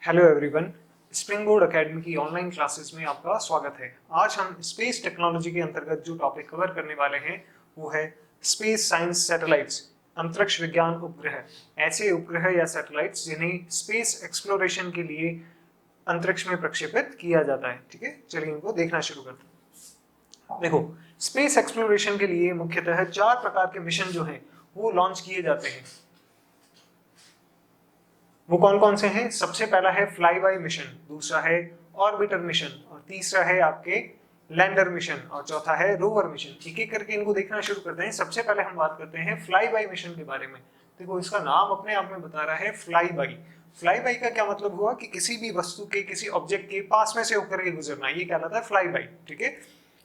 Hello everyone, spring board academy की online classes में आपका स्वागत है। आज हम स्पेस टेक्नोलॉजी के अंतर्गत जो टॉपिक कवर करने वाले हैं वो है स्पेस साइंस सैटेलाइट्स, अंतरिक्ष विज्ञान उपग्रह। ऐसे उपग्रह या सैटेलाइट्स जिन्हें स्पेस एक्सप्लोरेशन के लिए अंतरिक्ष में प्रक्षेपित किया जाता है। ठीक है, चलिए इनको देखना शुरू करते हैं। देखो, स्पेस एक्सप्लोरेशन के लिए मुख्यतः 4 प्रकार के मिशन जो हैं वो लॉन्च किए जाते हैं। वो कौन कौन से हैं? सबसे पहला है फ्लाई बाय मिशन, दूसरा है ऑर्बिटर मिशन, और तीसरा है आपके लैंडर मिशन, और चौथा है रोवर मिशन। एक एक करके इनको देखना शुरू करते हैं। सबसे पहले हम बात करते हैं फ्लाई बाय मिशन के बारे में। देखो, इसका नाम अपने आप में बता रहा है फ्लाई बाय। फ्लाई बाय का क्या मतलब हुआ कि किसी भी वस्तु के, किसी ऑब्जेक्ट के पास में से होकर के गुजरना, ये कहलाता है फ्लाई बाय। ठीक है,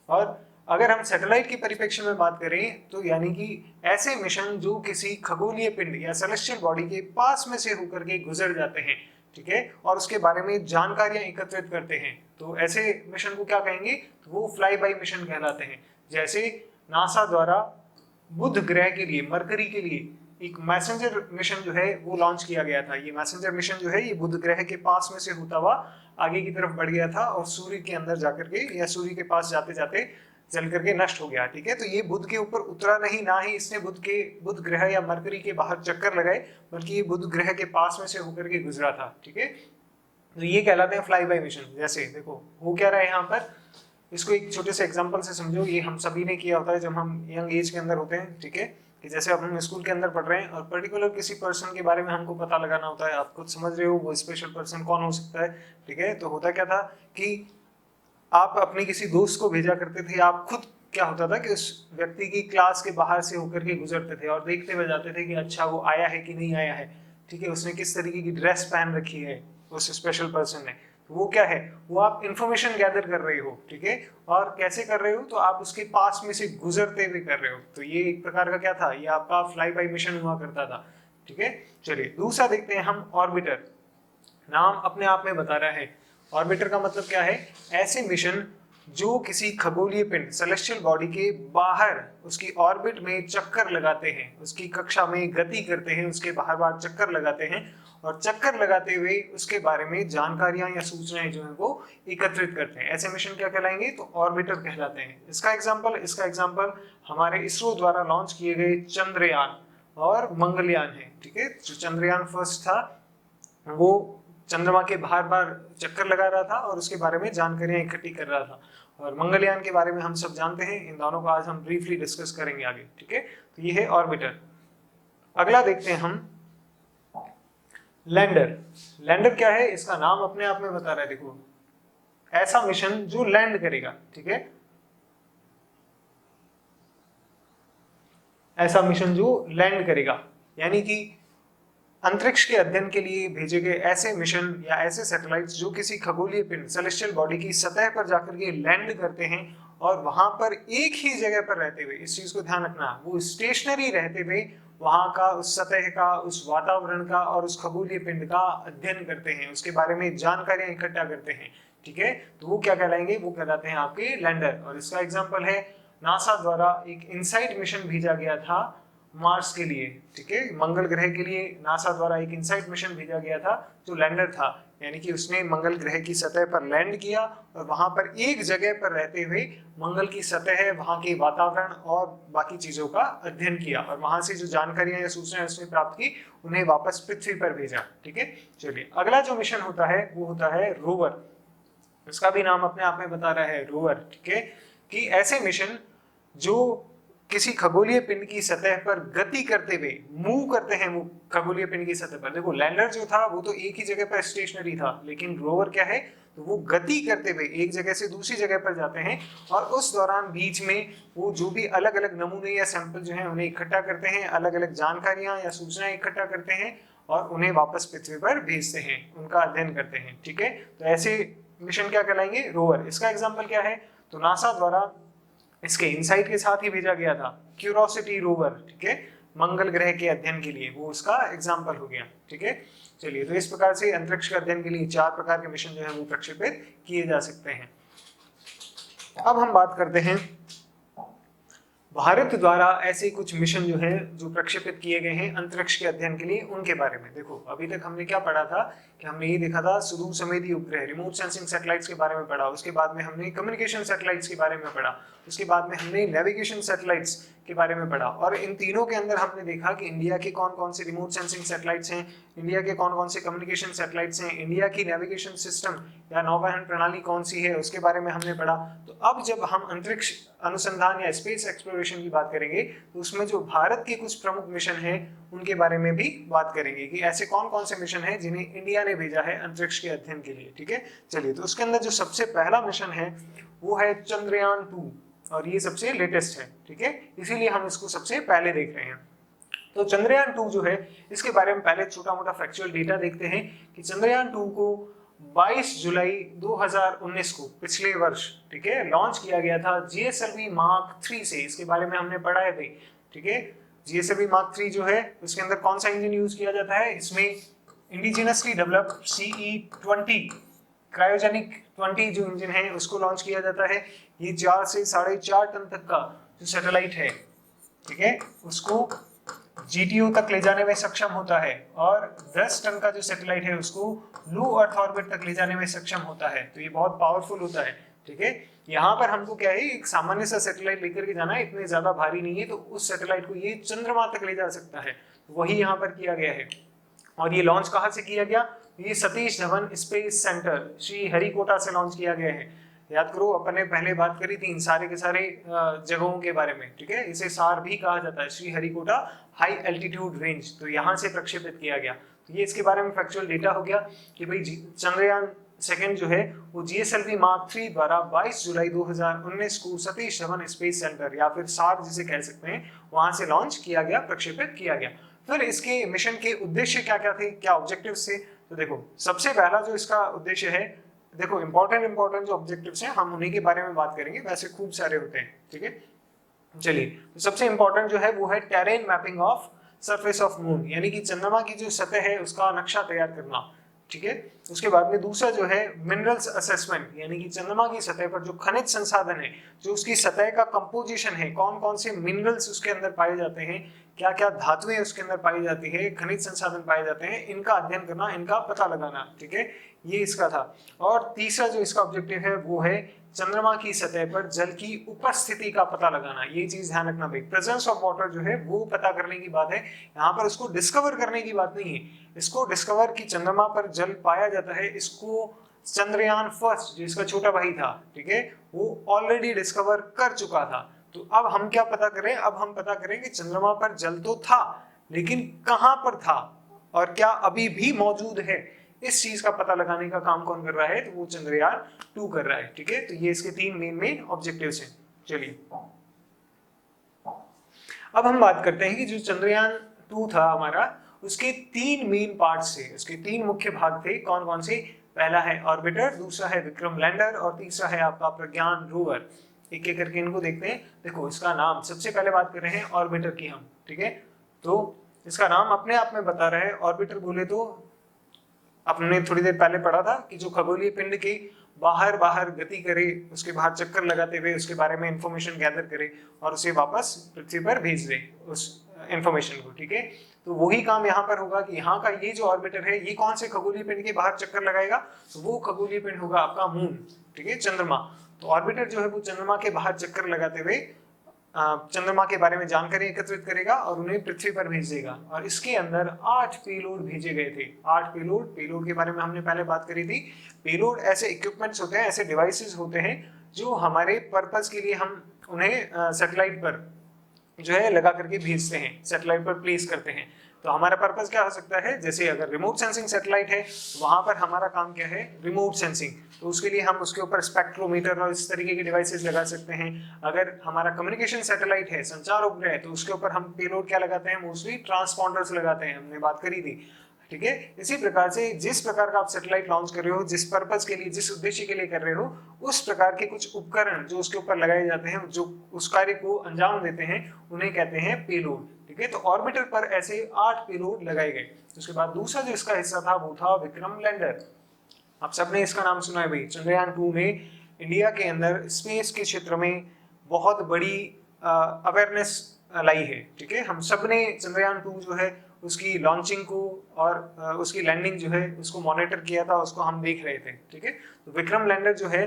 और अगर हम सैटेलाइट की परिप्रेक्ष्य में बात करें तो यानी कि ऐसे मिशन जो किसी खगोलीय पिंड या सेलेस्टियल बॉडी के पास में से होकर के गुजर जाते हैं, ठीक है, और उसके बारे में जानकारियां एकत्रित करते हैं, तो ऐसे मिशन को क्या कहेंगे? तो वो फ्लाई बाय मिशन कहलाते हैं। जैसे नासा द्वारा बुध ग्रह के लिए, मरकरी के लिए एक मैसेंजर मिशन जो है वो लॉन्च किया गया था। ये मैसेंजर मिशन जो है ये बुध ग्रह के पास में से होता हुआ आगे की तरफ बढ़ गया था और सूर्य के अंदर जाकर के या सूर्य के पास जाते जाते जल करके नष्ट हो गया। ठीक है, तो ये बुध के ऊपर उतरा नहीं, ना ही इसने बुध ग्रह या मरकरी के बाहर चक्कर लगाए, बल्कि ये बुध ग्रह के पास में से होकर के गुजरा था। ठीक है, तो ये कहलाते हैं फ्लाई बाय मिशन। जैसे देखो वो क्या रहा है यहाँ पर, इसको एक छोटे से एग्जांपल से समझो। ये हम सभी ने किया होता है जब हम यंग एज के अंदर होते हैं। ठीक है, कि जैसे अब हम स्कूल के अंदर पढ़ रहे हैं और पर्टिकुलर किसी पर्सन के बारे में हमको पता लगाना होता है। आप खुद समझ रहे हो वो स्पेशल पर्सन कौन हो सकता है। ठीक है, तो होता क्या था कि आप अपने किसी दोस्त को भेजा करते थे। आप खुद क्या होता था कि उस व्यक्ति की क्लास के बाहर से होकर के गुजरते थे और देखते हुए जाते थे कि अच्छा वो आया है कि नहीं आया है। ठीक है, उसने किस तरीके की ड्रेस पहन रखी है उस स्पेशल पर्सन ने। तो वो क्या है, वो आप इंफॉर्मेशन गैदर कर रहे हो। ठीक है, और कैसे कर रहे हो? तो आप उसके पास में से गुजरते हुए कर रहे हो। तो ये एक प्रकार का क्या था, ये आपका फ्लाई बाय मिशन हुआ करता था। ठीक है, चलिए दूसरा देखते हैं हम, ऑर्बिटर। नाम अपने आप में बता रहा है। ऑर्बिटर का मतलब क्या है? ऐसे मिशन जो किसी खगोलीय पिंड, सेलेस्टियल बॉडी के बाहर उसकी ऑर्बिट में चक्कर लगाते हैं, उसकी कक्षा में गति करते हैं, उसके बाहर बाहर चक्कर लगाते हैं और चक्कर लगाते हुए उसके बारे में जानकारियां या सूचनाएं जो है वो एकत्रित करते हैं। ऐसे मिशन क्या कहलाएंगे? तो ऑर्बिटर कहलाते हैं। इसका एग्जांपल हमारे इसरो द्वारा लॉन्च किए गए चंद्रयान और मंगलयान है। ठीक है, जो चंद्रयान फर्स्ट था वो चंद्रमा के बाहर बार चक्कर लगा रहा था और उसके बारे में जानकारियां इकट्ठी कर रहा था, और मंगलयान के बारे में हम सब जानते हैं। इन दोनों को आज हम ब्रीफली डिस्कस करेंगे आगे। ठीक है, तो ये है ऑर्बिटर। अगला देखते हैं हम, लैंडर। लैंडर क्या है? इसका नाम अपने आप में बता रहा है। देखो, ऐसा मिशन जो लैंड करेगा। ठीक है, ऐसा मिशन जो लैंड करेगा, यानी कि अंतरिक्ष के अध्ययन के लिए भेजे गए ऐसे मिशन या ऐसे सैटेलाइट्स जो किसी खगोलीय पिंड, सेलेस्टियल बॉडी की सतह पर जाकर के लैंड करते हैं और वहां पर एक ही जगह पर रहते हुए, इस चीज को ध्यान रखना, वो स्टेशनरी रहते हुए वहां का, उस सतह का, उस वातावरण का और उस खगोलीय पिंड का अध्ययन करते हैं, उसके बारे में जानकारियां इकट्ठा करते हैं। ठीक है, तो वो क्या कहलाएंगे? वो कहलाते हैं आपके लैंडर। और इसका एग्जाम्पल है, नासा द्वारा एक इनसाइट मिशन भेजा गया था मार्स के लिए। ठीक है, मंगल ग्रह के लिए नासा द्वारा एक इनसाइट मिशन भेजा गया था जो लैंडर था, यानी कि उसने मंगल ग्रह की सतह पर लैंड किया और वहां पर एक जगह पर रहते हुए मंगल की सतह, वहां के वातावरण और बाकी चीजों का अध्ययन किया और वहां से जो जानकारियां या सूचनाएं उसने प्राप्त की उन्हें वापस पृथ्वी पर भेजा। ठीक है, चलिए अगला जो मिशन होता है वो होता है रोवर। इसका भी नाम अपने आप में बता रहा है, रोवर। ठीक है, कि ऐसे मिशन जो किसी खगोलीय पिंड की सतह पर गति करते हुए मूव करते हैं, वो खगोलीय पिंड की सतह पर। देखो, लैंडर जो था वो तो एक ही जगह पर स्टेशनरी था, लेकिन रोवर क्या है, तो वो गति करते हुए एक जगह से दूसरी जगह पर जाते हैं और उस दौरान बीच में वो जो भी अलग अलग नमूने या सैंपल जो है उन्हें इकट्ठा करते हैं, अलग अलग जानकारियां या सूचनाएं इकट्ठा करते हैं और उन्हें वापस पृथ्वी पर भेजते हैं, उनका अध्ययन करते हैं। ठीक है, तो ऐसे मिशन क्या कहलाएंगे? रोवर। इसका एग्जाम्पल क्या है? तो नासा द्वारा इसके इनसाइट के साथ ही भेजा गया था क्यूरोसिटी रोवर। ठीक है, मंगल ग्रह के अध्ययन के लिए, वो उसका एग्जाम्पल हो गया। ठीक है, चलिए, तो इस प्रकार से अंतरिक्ष के अध्ययन के लिए 4 प्रकार के मिशन जो है वो प्रक्षेपित किए जा सकते हैं। अब हम बात करते हैं भारत द्वारा ऐसे कुछ मिशन जो है जो प्रक्षेपित किए गए हैं अंतरिक्ष के अध्ययन के लिए, उनके बारे में देखो। अभी तक हमने क्या पढ़ा था कि हमने ये देखा था सुदूर संवेदी उपग्रह रिमोट सेंसिंग सैटेलाइट्स के बारे में पढ़ा, उसके बाद में हमने कम्युनिकेशन सैटेलाइट्स के बारे में पढ़ा, उसके बाद में हमने नेविगेशन सैटेलाइट्स के बारे में पढ़ा। और इन तीनों के अंदर हमने देखा कि इंडिया के कौन कौन से रिमोट सेंसिंग सैटेलाइट्स हैं, इंडिया के कौन कौन से कम्युनिकेशन सैटेलाइट्स हैं, इंडिया की नेविगेशन सिस्टम या नौवहन प्रणाली कौन सी है, उसके बारे में हमने पढ़ा। तो अब जब हम अंतरिक्ष अनुसंधान या स्पेस एक्सप्लोरेशन की बात करेंगे तो उसमें जो भारत के कुछ प्रमुख मिशन हैं उनके बारे में भी बात करेंगे कि ऐसे कौन कौन से मिशन हैं जिन्हें इंडिया ने भेजा है अंतरिक्ष के अध्ययन के लिए। ठीक है, चलिए। तो उसके अंदर जो सबसे पहला मिशन है वो है चंद्रयान 2 और ये सबसे लेटेस्ट है। ठीक है, इसीलिए हम इसको सबसे पहले देख रहे हैं। तो चंद्रयान 2 जो है इसके बारे में पहले छोटा मोटा फैक्चुअल डेटा देखते हैं कि चंद्रयान 2 को 22 जुलाई 2019 को पिछले वर्ष, ठीक है, लॉन्च किया गया था GSLV Mark 3 से। इसके बारे में हमने पढ़ा है भाई। ठीक है, GSLV Mark 3 जो है उसके अंदर कौन सा इंजन यूज किया जाता है, इसमें इंडिजिनसली डेवलप्ड CE-20 क्रायोजेनिक 20 जो इंजन है उसको लॉन्च किया जाता है। ये 4 से 4.5 टन तक का जो सैटेलाइट है, ठीक है, उसको GTO तक ले जाने में सक्षम होता है और 10 टन का जो सैटेलाइट है उसको लो अर्थ ऑर्बिट तक ले जाने में सक्षम होता है। तो ये बहुत पावरफुल होता है। ठीक है, यहाँ पर हमको क्या है, एक सामान्य सा सैटेलाइट लेकर के जाना है, इतने ज्यादा भारी नहीं है, तो उस सैटेलाइट को ये चंद्रमा तक ले जा सकता है। वही यहाँ पर किया गया है। और ये लॉन्च कहाँ से किया गया, ये सतीश धवन स्पेस सेंटर श्री हरिकोटा से लॉन्च किया गया है। याद करो अपन ने पहले बात करी थी इन सारे के सारे जगहों के बारे में। ठीक है, इसे सार भी कहा जाता है, Shri Harikota high altitude range. तो यहाँ से प्रक्षेपित किया गया। तो ये इसके बारे में फैक्चुअल डेटा हो गया कि भाई चंद्रयान सेकंड जो है वो GSLV Mark 3 द्वारा 22 जुलाई 2019 को सतीश धवन स्पेस सेंटर या फिर सार जिसे कह सकते हैं वहां से लॉन्च किया गया, प्रक्षेपित किया गया। फिर इसके मिशन के उद्देश्य क्या क्या थे, क्या ऑब्जेक्टिव्स थे। तो देखो सबसे पहला जो इसका उद्देश्य है, देखो इंपॉर्टेंट जो ऑब्जेक्टिव्स हैं हम उन्हीं के बारे में बात करेंगे, वैसे खूब सारे होते हैं। ठीक है, चलिए। तो सबसे इंपॉर्टेंट जो है वो है terrain mapping of surface of moon, यानी कि चंद्रमा की जो सतह है उसका नक्शा तैयार करना। ठीक है, उसके बाद में दूसरा जो है मिनरल्स असेसमेंट, यानी कि चंद्रमा की सतह पर जो खनिज संसाधन है, जो उसकी सतह का कंपोजिशन है, कौन कौन से मिनरल्स उसके अंदर पाए जाते हैं, क्या क्या धातुएं उसके अंदर पाई जाती है, खनिज संसाधन पाए जाते हैं, इनका अध्ययन करना, इनका पता लगाना। ठीक है, ये इसका था। और तीसरा जो इसका ऑब्जेक्टिव है वो है चंद्रमा की सतह पर जल की उपस्थिति का पता लगाना। ये चीज ध्यान रखना भाई, प्रेजेंस ऑफ वाटर जो है वो पता करने की बात है, यहाँ पर उसको डिस्कवर करने की बात नहीं है। इसको डिस्कवर की चंद्रमा पर जल पाया जाता है, इसको चंद्रयान फर्स्ट जो इसका छोटा भाई था, ठीक है, वो ऑलरेडी डिस्कवर कर चुका था। तो अब हम क्या पता करें, अब हम पता करें कि चंद्रमा पर जल तो था लेकिन कहां पर था और क्या अभी भी मौजूद है, इस चीज का पता लगाने का काम कौन कर रहा है, तो वो चंद्रयान 2 कर रहा है। ठीक है, तो ये इसके 3 मेन ऑब्जेक्टिव्स हैं। चलिए अब हम बात करते हैं कि जो चंद्रयान 2 था हमारा, उसके 3 मेन पार्ट्स थे, उसके 3 मुख्य भाग थे। कौन कौन से, पहला है ऑर्बिटर, दूसरा है विक्रम लैंडर और तीसरा है आपका प्रज्ञान रोवर। एक एक करके इनको देखते हैं। देखो इसका नाम, सबसे पहले बात कर रहे हैं ऑर्बिटर की हम। ठीक है, तो इसका नाम अपने आप में बता रहा है। ऑर्बिटर बोले तो आपने थोड़ी देर पहले पढ़ा था कि जो खगोलीय पिंड के बाहर गति करे, उसके बाहर चक्कर लगाते हुए उसके बारे में इंफॉर्मेशन गैदर करे और उसे वापस पृथ्वी पर भेज दे उस इंफॉर्मेशन को। ठीक है, तो वही काम यहाँ पर होगा कि यहाँ का ये जो ऑर्बिटर है ये कौन से खगोलीय पिंड के बाहर चक्कर लगाएगा, तो वो खगोलीय पिंड होगा आपका मून। ठीक है, चंद्रमा। तो ऑर्बिटर जो है वो चंद्रमा के बाहर चक्कर लगाते हुए चंद्रमा के बारे में जानकारी एकत्रित करेगा और उन्हें पृथ्वी पर भेज देगा। और इसके अंदर 8 पेलोड भेजे गए थे। 8 पेलोड के बारे में हमने पहले बात करी थी। पेलोड ऐसे इक्विपमेंट्स होते हैं, ऐसे डिवाइसेस होते हैं जो हमारे पर्पस के लिए हम उन्हें सैटेलाइट पर जो है लगा करके भेजते हैं, सैटेलाइट पर प्लेस करते हैं। तो हमारा पर्पस क्या हो सकता है, जैसे अगर रिमोट सेंसिंग सैटेलाइट है वहां पर हमारा काम क्या है, रिमोट सेंसिंग, तो उसके लिए हम उसके ऊपर स्पेक्ट्रोमीटर और इस तरीके के डिवाइसेस लगा सकते हैं। अगर हमारा कम्युनिकेशन सैटेलाइट है, संचार उपग्रह है, तो उसके ऊपर हम पेलोड क्या लगाते हैं, मोस्टली ट्रांसपॉन्डर्स लगाते हैं, हमने बात करी थी। ठीक है, इसी प्रकार से जिस प्रकार का आप सैटेलाइट लॉन्च कर रहे हो, जिस पर्पस के लिए, जिस उद्देश्य के लिए कर रहे हो, उस प्रकार के कुछ उपकरण जो उसके ऊपर लगाए जाते हैं, जो उस कार्य को अंजाम देते हैं, उन्हें कहते हैं पेलोड। ठीक है, तो ऑर्बिटर पर ऐसे 8 पेलोड लगाए गए। उसके बाद दूसरा जो इसका हिस्सा था वो था विक्रम लैंडर। आप सबने इसका नाम सुना है भाई। चंद्रयान 2 ने इंडिया के अंदर स्पेस के क्षेत्र में बहुत बड़ी अवेयरनेस लाई है, ठीक है। हम सब ने चंद्रयान 2 जो है उसकी लॉन्चिंग को और उसकी लैंडिंग जो है उसको मॉनिटर किया था, उसको हम देख रहे थे, ठीक है। तो विक्रम लैंडर जो है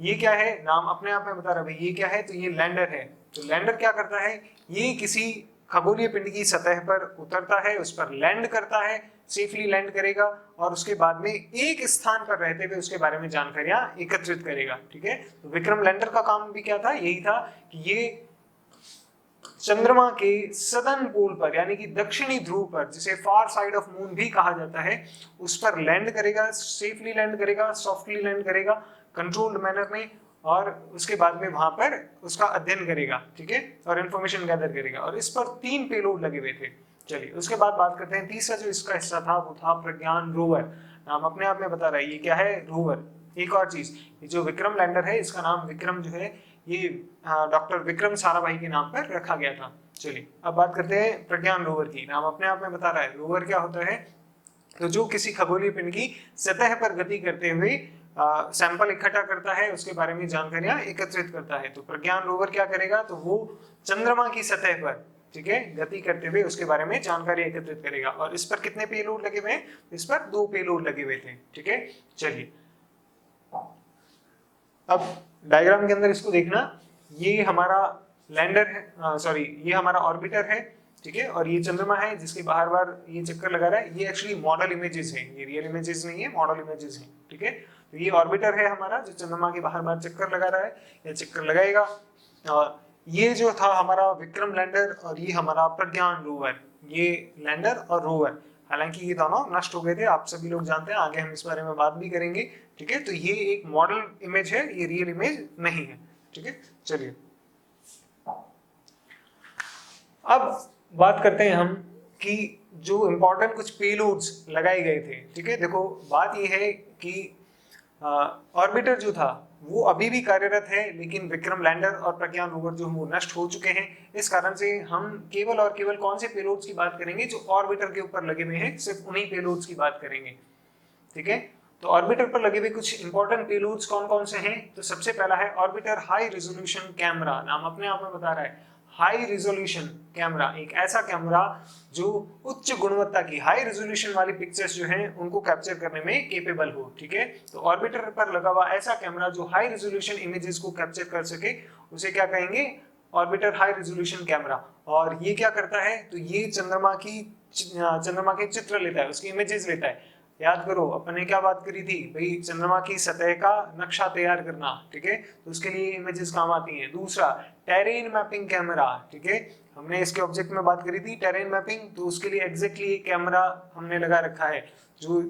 ये क्या है, नाम अपने आप में बता रहा है ये क्या है, तो ये लैंडर है। तो लैंडर क्या करता है, ये किसी खगोलीय पिंड की सतह पर उतरता है, उस पर लैंड करता है, सेफली लैंड करेगा और उसके बाद में एक स्थान पर रहते हुए उसके बारे में जानकारियां एकत्रित करेगा, ठीक है। तो विक्रम लैंडर का काम भी क्या था, यही था कि ये चंद्रमा के सदर्न पोल पर यानी कि दक्षिणी ध्रुव पर, जिसे फार साइड ऑफ मून भी कहा जाता है, उस पर लैंड करेगा, सेफली लैंड करेगा, सॉफ्टली लैंड करेगा, कंट्रोल्ड मैनर में, और उसके बाद में वहां पर उसका अध्ययन करेगा, ठीक है, और इंफॉर्मेशन गैदर करेगा। और इस पर 3 पेलोड लगे हुए थे। चलिए उसके बाद बात करते हैं, तीसरा जो इसका हिस्सा था वो था प्रज्ञान रोवर। नाम अपने आप में बता रहा है ये क्या है, रोवर। एक और चीज, ये जो विक्रम लैंडर है इसका नाम विक्रम जो है ये डॉक्टर विक्रम साराभाई के नाम पर रखा गया था। चलिए अब बात करते हैं प्रज्ञान रोवर की। नाम अपने आप में बता रहा है रोवर क्या होता है, तो जो किसी खगोलीय पिंड की सतह पर गति करते हुए सैंपल इकट्ठा करता है, उसके बारे में जानकारियां एकत्रित करता है। तो प्रज्ञान रोवर क्या करेगा, तो वो चंद्रमा की सतह पर, ठीक है, गति करते हुए उसके बारे में जानकारी एकत्रित करेगा। और इस पर कितने पेलोड लगे हुए हैं, इस पर 2 पेलोड लगे हुए थे, ठीक है। चलिए अब डायग्राम के अंदर इसको देखना, ये हमारा लैंडर है, सॉरी ये हमारा ऑर्बिटर है, ठीक है, और ये चंद्रमा है जिसके बाहर बार ये चक्कर लगा रहा है। ये एक्चुअली मॉडल इमेजेस हैं, ये रियल इमेजेस नहीं है, मॉडल इमेजेस हैं, ठीक है। तो ये ऑर्बिटर है हमारा जो चंद्रमा के बाहर बार चक्कर लगा रहा है या चक्कर लगाएगा। और ये जो था हमारा विक्रम लैंडर और ये हमारा प्रज्ञान रोवर, ये लैंडर और रोवर, हालांकि ये दोनों नष्ट हो गए थे, आप सभी लोग जानते हैं, आगे हम इस बारे में बात भी करेंगे, ठीक है। तो ये एक मॉडल इमेज है, ये रियल इमेज नहीं है, ठीक है। चलिए अब बात करते हैं हम कि जो इंपॉर्टेंट कुछ पेलोड्स लगाए गए थे, ठीक है। देखो बात ये है कि ऑर्बिटर जो था वो अभी भी कार्यरत है, लेकिन विक्रम लैंडर और प्रज्ञान रोवर जो वो नष्ट हो चुके हैं। इस कारण से हम केवल और केवल कौन से पेलोड्स की बात करेंगे, जो ऑर्बिटर के ऊपर लगे हुए हैं, सिर्फ उन्हीं पेलोड्स की बात करेंगे, ठीक है। तो ऑर्बिटर पर लगे हुए कुछ इंपॉर्टेंट पेलोड्स कौन कौन से हैं, तो सबसे पहला है ऑर्बिटर हाई रेजोल्यूशन कैमरा। नाम अपने आप में बता रहा है हाई रेजोल्यूशन कैमरा, एक ऐसा कैमरा जो उच्च गुणवत्ता की हाई रेजोल्यूशन वाली पिक्चर्स जो हैं उनको कैप्चर करने में केपेबल हो, ठीक है। तो ऑर्बिटर पर लगा हुआ ऐसा कैमरा जो हाई रेजोल्यूशन इमेजेस को कैप्चर कर सके, उसे क्या कहेंगे, ऑर्बिटर हाई रेजोल्यूशन कैमरा। और ये क्या करता है, तो ये चंद्रमा के चित्र लेता है, उसकी इमेजेस लेता है। याद करो अपन ने क्या बात करी थी भाई, चंद्रमा की सतह का नक्शा तैयार करना, ठीक है, तो उसके लिए इमेजेस काम आती हैं। दूसरा टेरेन मैपिंग कैमरा, ठीक है, हमने इसके ऑब्जेक्ट में बात करी थी टेरेन मैपिंग, तो उसके लिए एग्जैक्टली एक कैमरा हमने लगा रखा है जो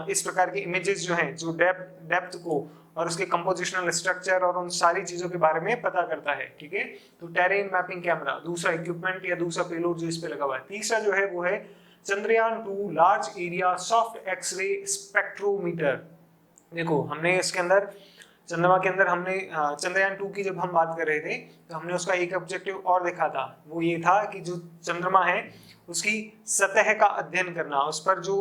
इस प्रकार की इमेजेस जो हैं, जो डेप्थ को और उसके कंपोजिशनल स्ट्रक्चर और उन सारी चीजों के बारे में पता करता है, ठीक है। तो टेरेन मैपिंग कैमरा दूसरा इक्विपमेंट या दूसरा पेलोड जो इस पे लगा हुआ है। तीसरा जो है वो है Chandrayaan 2 large area soft X ray spectrometer. देखो हमने इसके अंदर चंद्रमा के अंदर हमने चंद्रयान 2 की जब हम बात कर रहे थे तो हमने उसका एक ऑब्जेक्टिव और देखा था, वो ये था कि जो चंद्रमा है उसकी सतह का अध्ययन करना, उस पर जो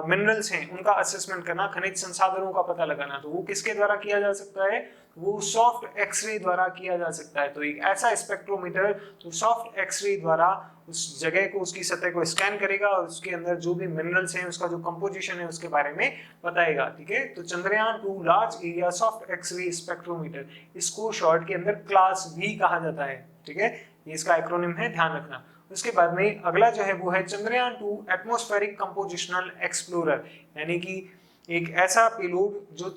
मिनरल्स हैं उनका असेसमेंट करना, खनिज संसाधनों का पता लगाना। तो वो किसके द्वारा किया जा सकता है, वो सॉफ्ट एक्सरे द्वारा किया जा सकता है। तो एक ऐसा स्पेक्ट्रोमीटर जो सॉफ्ट एक्सरे द्वारा उस जगह को, उसकी सतह को स्कैन करेगा और उसके अंदर जो भी मिनरल्स हैं उसका जो कंपोजिशन है उसके बारे में बताएगा, ठीक है। तो Chandrayaan 2 large area soft X ray spectrometer, इसको शॉर्ट के अंदर क्लास भी कहा जाता है, ठीक है, ये इसका एक्रोनिम है, ध्यान रखना। उसके बाद में अगला जो है वो है चंद्रयान 2 एटमॉस्फेरिक कंपोजिशनल एक्सप्लोरर, यानी कि एक ऐसा पेलोड जो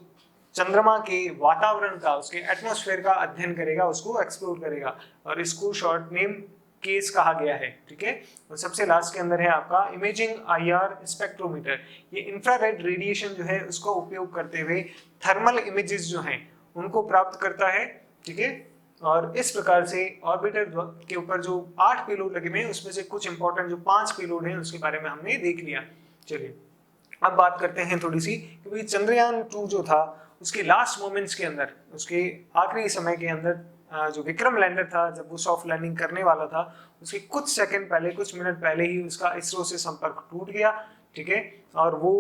चंद्रमा के वातावरण का, उसके एटमॉस्फेयर का अध्ययन करेगा, उसको एक्सप्लोर करेगा, और इसको शॉर्ट नेम केस कहा गया है, ठीक है। और सबसे लास्ट के अंदर है आपका इमेजिंग आईआर स्पेक्ट्रोमीटर। ये इंफ्रारेड रेडिएशन जो है उसका उपयोग करते हुए थर्मल इमेजेस जो हैं उनको प्राप्त करता है, ठीक है। और इस प्रकार से ऑर्बिटर के ऊपर जो 8 पेलोड लगे हुए हैं उसमें से कुछ इंपॉर्टेंट जो 5 पेलोड हैं उसके बारे में हमने देख लिया। चलिए अब बात करते हैं थोड़ी सी कि भाई चंद्रयान 2 जो था उसके लास्ट मोमेंट्स के अंदर, उसके आखिरी समय के अंदर जो विक्रम लैंडर था जब वो सॉफ्ट लैंडिंग करने वाला था उसके कुछ सेकंड पहले, कुछ मिनट पहले ही उसका इसरो से संपर्क टूट गया, ठीक है, और वो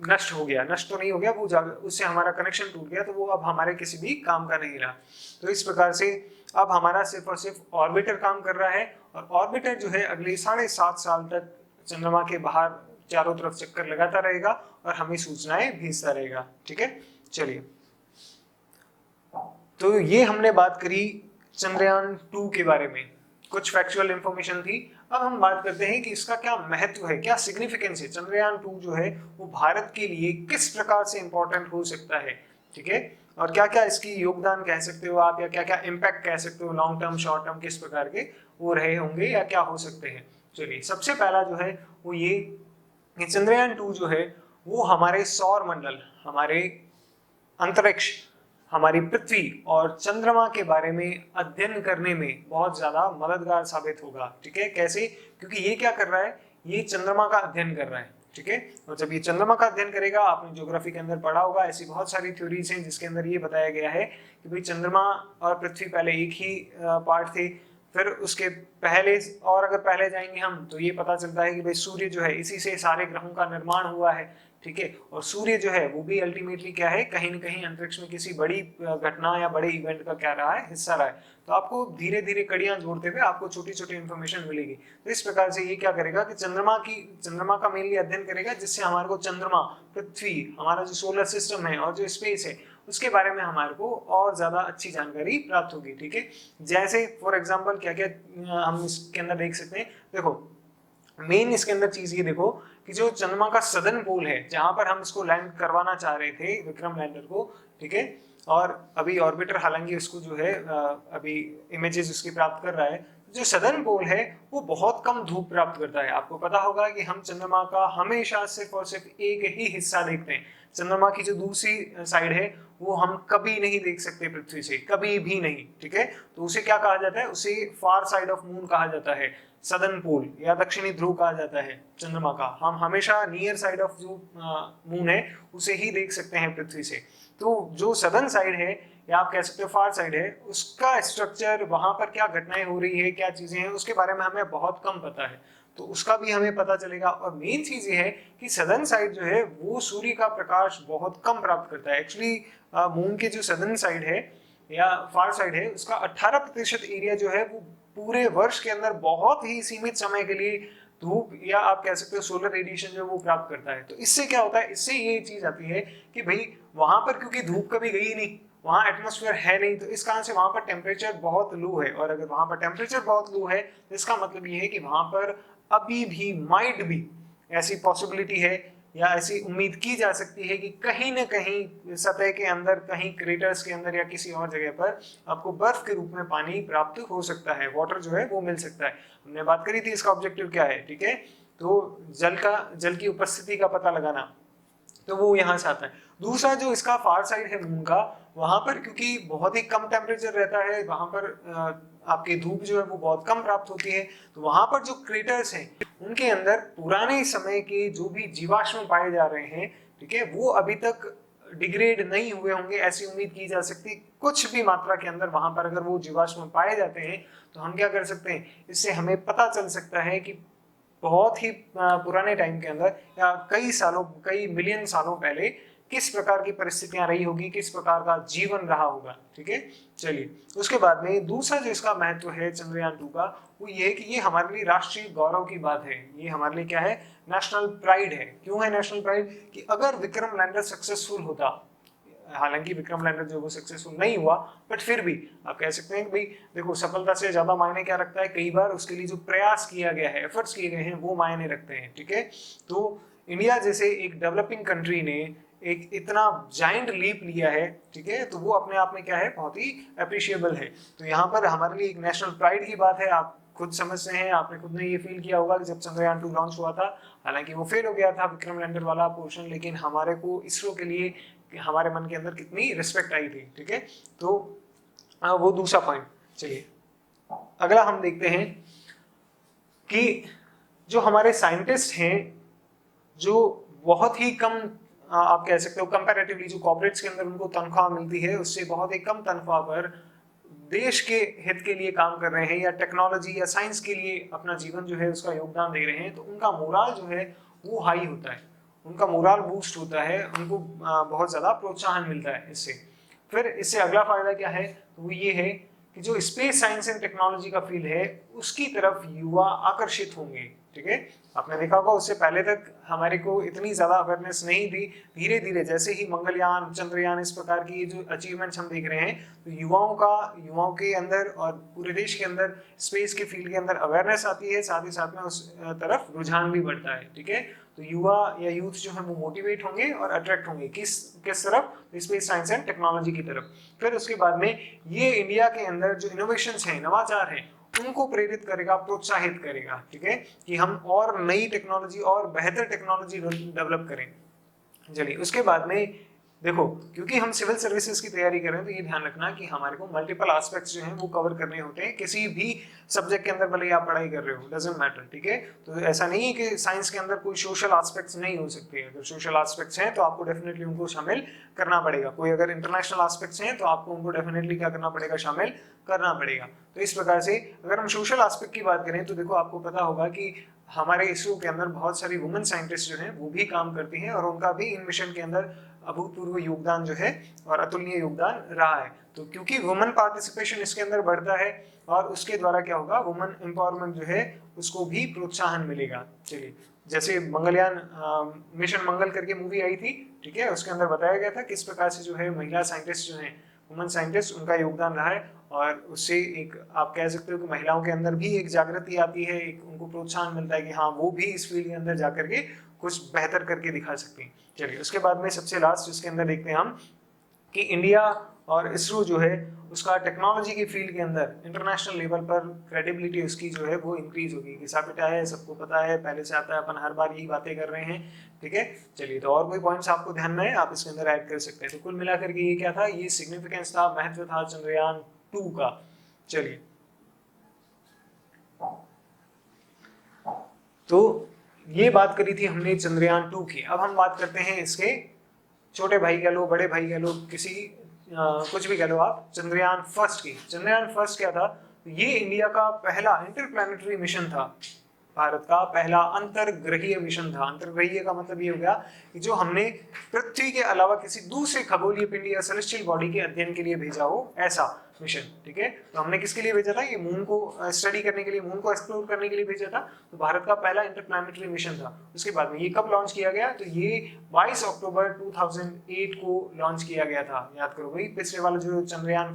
नष्ट हो गया, नष्ट तो नहीं हो गया, वो उससे हमारा कनेक्शन टूट गया, तो वो अब हमारे किसी भी काम का नहीं रहा। तो इस प्रकार से अब हमारा सिर्फ और सिर्फ ऑर्बिटर काम कर रहा है, और ऑर्बिटर जो है अगले 7.5 साल तक चंद्रमा के बाहर चारों तरफ चक्कर लगाता रहेगा और हमें सूचनाएं भेजता रहेगा। ठीक है, चलिए, तो ये हमने बात करी चंद्रयान 2 के बारे में, कुछ फैक्चुअल इंफॉर्मेशन थी। अब हम बात करते हैं कि इसका क्या महत्व है, क्या सिग्निफिकेंस है, चंद्रयान 2 जो है वो भारत के लिए किस प्रकार से इंपॉर्टेंट हो सकता है। ठीक है, और क्या क्या इसकी योगदान कह सकते हो आप, या क्या क्या इम्पैक्ट कह सकते हो, लॉन्ग टर्म शॉर्ट टर्म किस प्रकार के वो रहे होंगे या क्या हो सकते हैं। चलिए, सबसे पहला जो है वो ये कि चंद्रयान 2 जो है वो हमारे सौर मंडल, हमारे अंतरिक्ष, हमारी पृथ्वी और चंद्रमा के बारे में अध्ययन करने में बहुत ज्यादा मददगार साबित होगा। ठीक है, कैसे? क्योंकि ये क्या कर रहा है, ये चंद्रमा का अध्ययन कर रहा है। ठीक है, और जब ये चंद्रमा का अध्ययन करेगा, आपने ज्योग्राफी के अंदर पढ़ा होगा, ऐसी बहुत सारी थ्योरीज हैं जिसके अंदर ये बताया गया है कि भाई चंद्रमा और पृथ्वी पहले एक ही पार्ट थे, फिर उसके पहले, और अगर पहले जाएंगे हम तो ये पता चलता है कि भाई सूर्य जो है, इसी से सारे ग्रहों का निर्माण हुआ है। ठीक है, और सूर्य जो है वो भी अल्टीमेटली क्या है, कहीं न कहीं अंतरिक्ष में किसी बड़ी घटना या बड़े इवेंट का क्या रहा है, हिस्सा रहा है। तो आपको धीरे धीरे कड़ियां जोड़ते हुए आपको छोटी छोटी इंफॉर्मेशन मिलेगी। तो इस प्रकार से ये क्या करेगा कि चंद्रमा का मेनली अध्ययन करेगा, जिससे हमारे को चंद्रमा, पृथ्वी, हमारा जो सोलर सिस्टम है और जो स्पेस है उसके बारे में हमारे को और ज्यादा अच्छी जानकारी प्राप्त होगी। ठीक है, जैसे फॉर एग्जाम्पल क्या क्या हम इसके अंदर देख सकते हैं। देखो, मेन इसके अंदर चीज ये देखो कि जो चंद्रमा का सदर्न पोल है, जहां पर हम इसको लैंड करवाना चाह रहे थे, विक्रम लैंडर को, ठीक है, और अभी ऑर्बिटर हालांकि उसको जो है अभी इमेजेस उसकी प्राप्त कर रहा है, जो सदर्न पोल है वो बहुत कम धूप प्राप्त करता है। आपको पता होगा कि हम चंद्रमा का हमेशा सिर्फ और सिर्फ एक ही हिस्सा देखते हैं, चंद्रमा की जो दूसरी साइड है वो हम कभी नहीं देख सकते पृथ्वी से, कभी भी नहीं। ठीक है, तो उसे क्या कहा जाता है, उसे फार साइड ऑफ मून कहा जाता है, सदर्न पोल या दक्षिणी ध्रुव कहा जाता है चंद्रमा का। हम हमेशा नियर साइड ऑफ जो मून है उसे ही देख सकते हैं पृथ्वी से। तो जो सदर्न साइड है या आप कह सकते हो फार साइड है, उसका स्ट्रक्चर, वहां पर क्या घटनाएं हो रही है, क्या चीजें हैं, उसके बारे में हमें बहुत कम पता है, तो उसका भी हमें पता चलेगा। और मेन चीज ये है कि सदर्न साइड जो है वो सूर्य का प्रकाश बहुत कम प्राप्त करता है। एक्चुअली मून के जो सदर्न साइड है या फार साइड है, उसका 18% एरिया जो है वो पूरे वर्ष के अंदर बहुत ही सीमित समय के लिए धूप या आप कह सकते हो सोलर रेडिएशन जो वो प्राप्त करता है। तो इससे क्या होता है, इससे ये चीज आती है कि भाई वहां पर क्योंकि धूप कभी गई नहीं, वहां एटमॉस्फेयर है नहीं, तो इस कारण से वहां पर टेम्परेचर बहुत लो है। और अगर वहां पर टेम्परेचर बहुत लो है तो इसका मतलब ये है कि वहां पर अभी भी माइट भी ऐसी पॉसिबिलिटी है या ऐसी उम्मीद की जा सकती है कि कहीं न कहीं सतह के अंदर, कहीं क्रेटर्स के अंदर या किसी और जगह पर आपको बर्फ के रूप में पानी प्राप्त हो सकता है, वाटर जो है वो मिल सकता है। हमने बात करी थी इसका ऑब्जेक्टिव क्या है। ठीक है, तो जल की उपस्थिति का पता लगाना, तो वो यहाँ से आता है। दूसरा जो इसका फार साइड है मून का, वहां पर क्योंकि बहुत ही कम टेम्परेचर रहता है, वहां पर आपकी धूप जो है वो बहुत कम प्राप्त होती है, तो वहां पर जो क्रेटर्स हैं उनके अंदर पुराने समय के जो भी जीवाश्म पाए जा रहे हैं, ठीक है, वो अभी तक डिग्रेड नहीं हुए होंगे, ऐसी उम्मीद की जा सकती। कुछ भी मात्रा के अंदर वहां पर अगर वो जीवाश्म पाए जाते हैं तो हम क्या कर सकते हैं, इससे हमें पता चल सकता है कि बहुत ही पुराने टाइम के अंदर या कई सालों, कई मिलियन सालों पहले किस प्रकार की परिस्थितियां रही होगी, किस प्रकार का जीवन रहा होगा। ठीक है, चलिए, उसके बाद में दूसरा जो इसका महत्व है चंद्रयान 2 का, वो ये है कि ये हमारे लिए राष्ट्रीय गौरव की बात है। ये हमारे लिए क्या है, नेशनल प्राइड है। क्यों है नेशनल प्राइड? कि अगर विक्रम लैंडर सक्सेसफुल होता, हालांकि विक्रम लैंडर जो वो सक्सेसफुल नहीं हुआ, बट फिर भी आप कह सकते हैं कि भाई देखो, सफलता से ज्यादा मायने क्या रखता है, कई बार उसके लिए जो प्रयास किया गया है, एफर्ट्स किए गए हैं, वो मायने रखते हैं। ठीक है, तो इंडिया जैसे एक डेवलपिंग कंट्री ने एक इतना जाइंट लीप लिया है, ठीक है, तो वो अपने आप में क्या है, बहुत ही अप्रिशिएबल है। तो यहाँ पर हमारे लिए एक नेशनल प्राइड की बात है। आप खुद समझते हैं, आपने खुद ने ये फील किया होगा कि जब चंद्रयान 2 लॉन्च हुआ था, हालांकि वो फेल हो गया था विक्रम लैंडर वाला पोर्शन, लेकिन हमारे को इसरो के लिए हमारे मन के अंदर कितनी रिस्पेक्ट आई थी। ठीक है, तो वो दूसरा पॉइंट। चलिए, अगला हम देखते हैं कि जो हमारे साइंटिस्ट हैं, जो बहुत ही कम आप कह सकते हो कंपैरेटिवली जो कॉर्पोरेट्स के अंदर उनको तनख्वाह मिलती है, उससे बहुत ही कम तनख्वाह पर देश के हित के लिए काम कर रहे हैं या टेक्नोलॉजी या साइंस के लिए अपना जीवन जो है उसका योगदान दे रहे हैं, तो उनका मोराल जो है वो हाई होता है, उनका मोरल बूस्ट होता है, उनको बहुत ज़्यादा प्रोत्साहन मिलता है इससे। फिर इससे अगला फायदा क्या है, तो वो ये है कि जो स्पेस साइंस एंड टेक्नोलॉजी का फील्ड है उसकी तरफ युवा आकर्षित होंगे। ठीक है, आपने देखा होगा उससे पहले तक हमारे को इतनी ज्यादा अवेयरनेस नहीं थी। धीरे धीरे जैसे ही मंगलयान, चंद्रयान, इस प्रकार की जो अचीवमेंट्स हम देख रहे हैं, तो युवाओं के अंदर और पूरे देश के अंदर स्पेस के फील्ड के अंदर अवेयरनेस आती है, साथ ही साथ में उस तरफ रुझान भी बढ़ता है। ठीक है, तो युवा या यूथ जो है वो मोटिवेट होंगे और अट्रैक्ट होंगे किस तरफ, स्पेस साइंस एंड टेक्नोलॉजी की तरफ। फिर उसके बाद में ये इंडिया के अंदर जो इनोवेशंस हैं, नवाचार हैं, उनको प्रेरित करेगा, प्रोत्साहित करेगा। ठीक है, कि हम और नई टेक्नोलॉजी और बेहतर टेक्नोलॉजी डेवलप करें। चलिए उसके बाद में देखो, क्योंकि हम सिविल सर्विसेज की तैयारी कर रहे हैं तो ये ध्यान रखना कि हमारे को मल्टीपल एस्पेक्ट्स जो हैं वो कवर करने होते हैं किसी भी सब्जेक्ट के अंदर, भले ही आप पढ़ाई कर रहे हो, डजंट मैटर। ठीक है, तो ऐसा नहीं है कि साइंस के अंदर कोई सोशल एस्पेक्ट्स नहीं हो सकते। अगर सोशल एस्पेक्ट्स हैं तो आपको डेफिनेटली उनको शामिल करना पड़ेगा। कोई अगर इंटरनेशनल एस्पेक्ट्स हैं तो आपको उनको डेफिनेटली क्या करना पड़ेगा, शामिल करना पड़ेगा। तो इस प्रकार से अगर हम सोशल एस्पेक्ट की बात करें तो देखो आपको पता होगा कि हमारे इसरो के अंदर बहुत सारी वुमेन साइंटिस्ट जो हैं वो भी काम करती हैं और उनका भी इन मिशन के अंदर अभूतपूर्व योगदान जो है और अतुलनीय योगदान रहा है। तो क्योंकि वुमेन पार्टिसिपेशन इसके अंदर बढ़ता है और उसके द्वारा क्या होगा, वुमेन एम्पावरमेंट जो है उसको भी प्रोत्साहन मिलेगा। चलिए, जैसे मंगलयान मिशन मंगल करके मूवी आई थी, ठीक है, उसके अंदर बताया गया था किस प्रकार से जो है महिला साइंटिस्ट जो है, वुमेन साइंटिस्ट, उनका योगदान रहा है और उससे एक आप कह सकते हो कि महिलाओं के अंदर भी एक जागृति आती है, एक उनको प्रोत्साहन मिलता है कि हाँ वो भी इस फील्ड के अंदर जाकर के कुछ बेहतर करके दिखा सकती हैं। चलिए उसके बाद में सबसे लास्ट जिसके अंदर देखते हैं हम कि इंडिया और इसरो जो है उसका टेक्नोलॉजी की फील्ड के अंदर इंटरनेशनल लेवल पर क्रेडिबिलिटी उसकी जो है वो इंक्रीज होगी। घिसा पिटा है, सबको पता है, पहले से आता है, अपन हर बार यही बातें कर रहे हैं। ठीक है, चलिए तो और कोई पॉइंट्स आपको ध्यान में है आप इसके अंदर ऐड कर सकते हैं। तो कुल मिलाकर के ये क्या था, ये सिग्निफिकेंस था, महत्व था चंद्रयान 2 का। चलिए तो ये बात करी थी हमने चंद्रयान 2 की। अब हम बात करते हैं इसके छोटे भाई कह लो, बड़े भाई कह लो, किसी कुछ भी कह लो आप, चंद्रयान फर्स्ट की। चंद्रयान फर्स्ट क्या था, ये इंडिया का पहला इंटरप्लैनेटरी मिशन था, भारत का पहला अंतरग्रहीय मिशन था। अंतरग्रहीय का मतलब ये हो गया कि जो हमने पृथ्वी के अलावा किसी दूसरे खगोलीय पिंड या सेलेस्टियल बॉडी के अध्ययन के लिए भेजा हो, ऐसा मिशन। ठीक है, तो हमने किसके लिए भेजा था, ये मून को स्टडी करने के लिए, मून को एक्सप्लोर करने के लिए भेजा था। तो भारत का पहला इंटरप्लैनेटरी मिशन था। उसके बाद में ये कब लॉन्च किया गया, तो ये 22 अक्टूबर 2008 को लॉन्च किया गया था। याद करो भाई, पिछले वाला जो चंद्रयान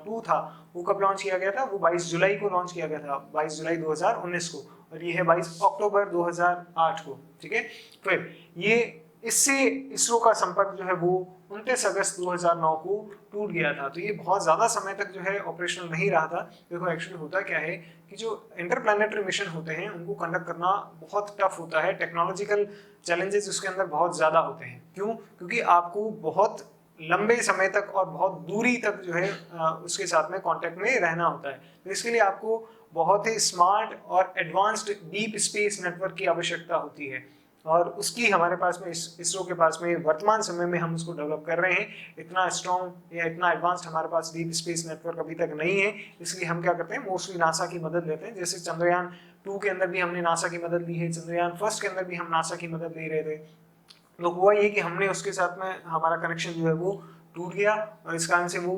2 था वो कब लॉन्च किया गया था, वो 22 जुलाई को लॉन्च किया गया था, 22 जुलाई 2019 को, और ये है 22 अक्टूबर 2008 को। ठीक है, फिर ये इससे इसरो का संपर्क जो है वो 29 अगस्त 2009 को टूट गया था। तो ये बहुत ज़्यादा समय तक जो है ऑपरेशनल नहीं रहा था। देखो एक्चुअली होता क्या है कि जो इंटरप्लैनेटरी मिशन होते हैं उनको कंडक्ट करना बहुत टफ होता है, टेक्नोलॉजिकल चैलेंजेस उसके अंदर बहुत ज़्यादा होते हैं। क्यों, क्योंकि आपको बहुत लंबे समय तक और बहुत दूरी तक जो है उसके साथ में कांटेक्ट में रहना होता है। तो इसके लिए आपको बहुत ही स्मार्ट और एडवांस्ड डीप स्पेस नेटवर्क की आवश्यकता होती है, और उसकी हमारे पास में इसरो के पास में वर्तमान समय में हम उसको डेवलप कर रहे हैं। इतना स्ट्रॉन्ग या इतना एडवांस्ड हमारे पास डीप स्पेस नेटवर्क अभी तक नहीं है, इसलिए हम क्या करते हैं, मोस्टली नासा की मदद लेते हैं। जैसे चंद्रयान 2 के अंदर भी हमने नासा की मदद ली है, चंद्रयान फर्स्ट के अंदर भी हम नासा की मदद ले रहे थे। तो हुआ ये कि हमने उसके साथ में हमारा कनेक्शन जो है वो टूट गया और इस कारण से वो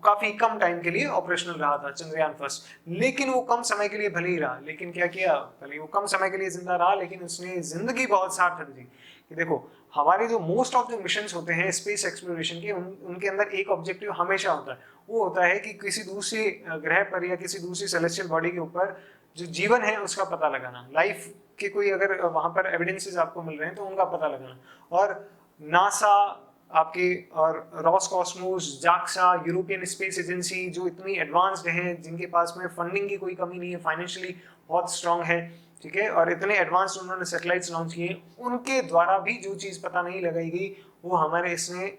काफी कम टाइम के लिए ऑपरेशनल रहा था चंद्रयान फर्स्ट। लेकिन वो कम समय के लिए भले ही रहा, लेकिन क्या किया, भले वो कम समय के लिए जिंदा रहा, लेकिन उसने जिंदगी बहुत सार्थक दी। कि देखो हमारे जो मोस्ट ऑफ द मिशंस होते हैं स्पेस एक्सप्लोरेशन के, उनके अंदर एक ऑब्जेक्टिव हमेशा होता है, वो होता है कि किसी दूसरे ग्रह पर या किसी दूसरी सेलेस्टियल बॉडी के ऊपर जो जीवन है उसका पता लगाना, लाइफ के कोई अगर वहां पर एविडेंसेस आपको मिल रहे हैं तो उनका पता लगाना। और नासा आपके और Roscosmos, JAXA, European space agency जो इतनी एडवांस्ड हैं, जिनके पास में फंडिंग की कोई कमी नहीं है, फाइनेंशियली बहुत स्ट्रांग है, ठीक है, और इतने एडवांस्ड उन्होंने सैटेलाइट्स लॉन्च किए, उनके द्वारा भी जो चीज़ पता नहीं लगाई गई वो हमारे इसने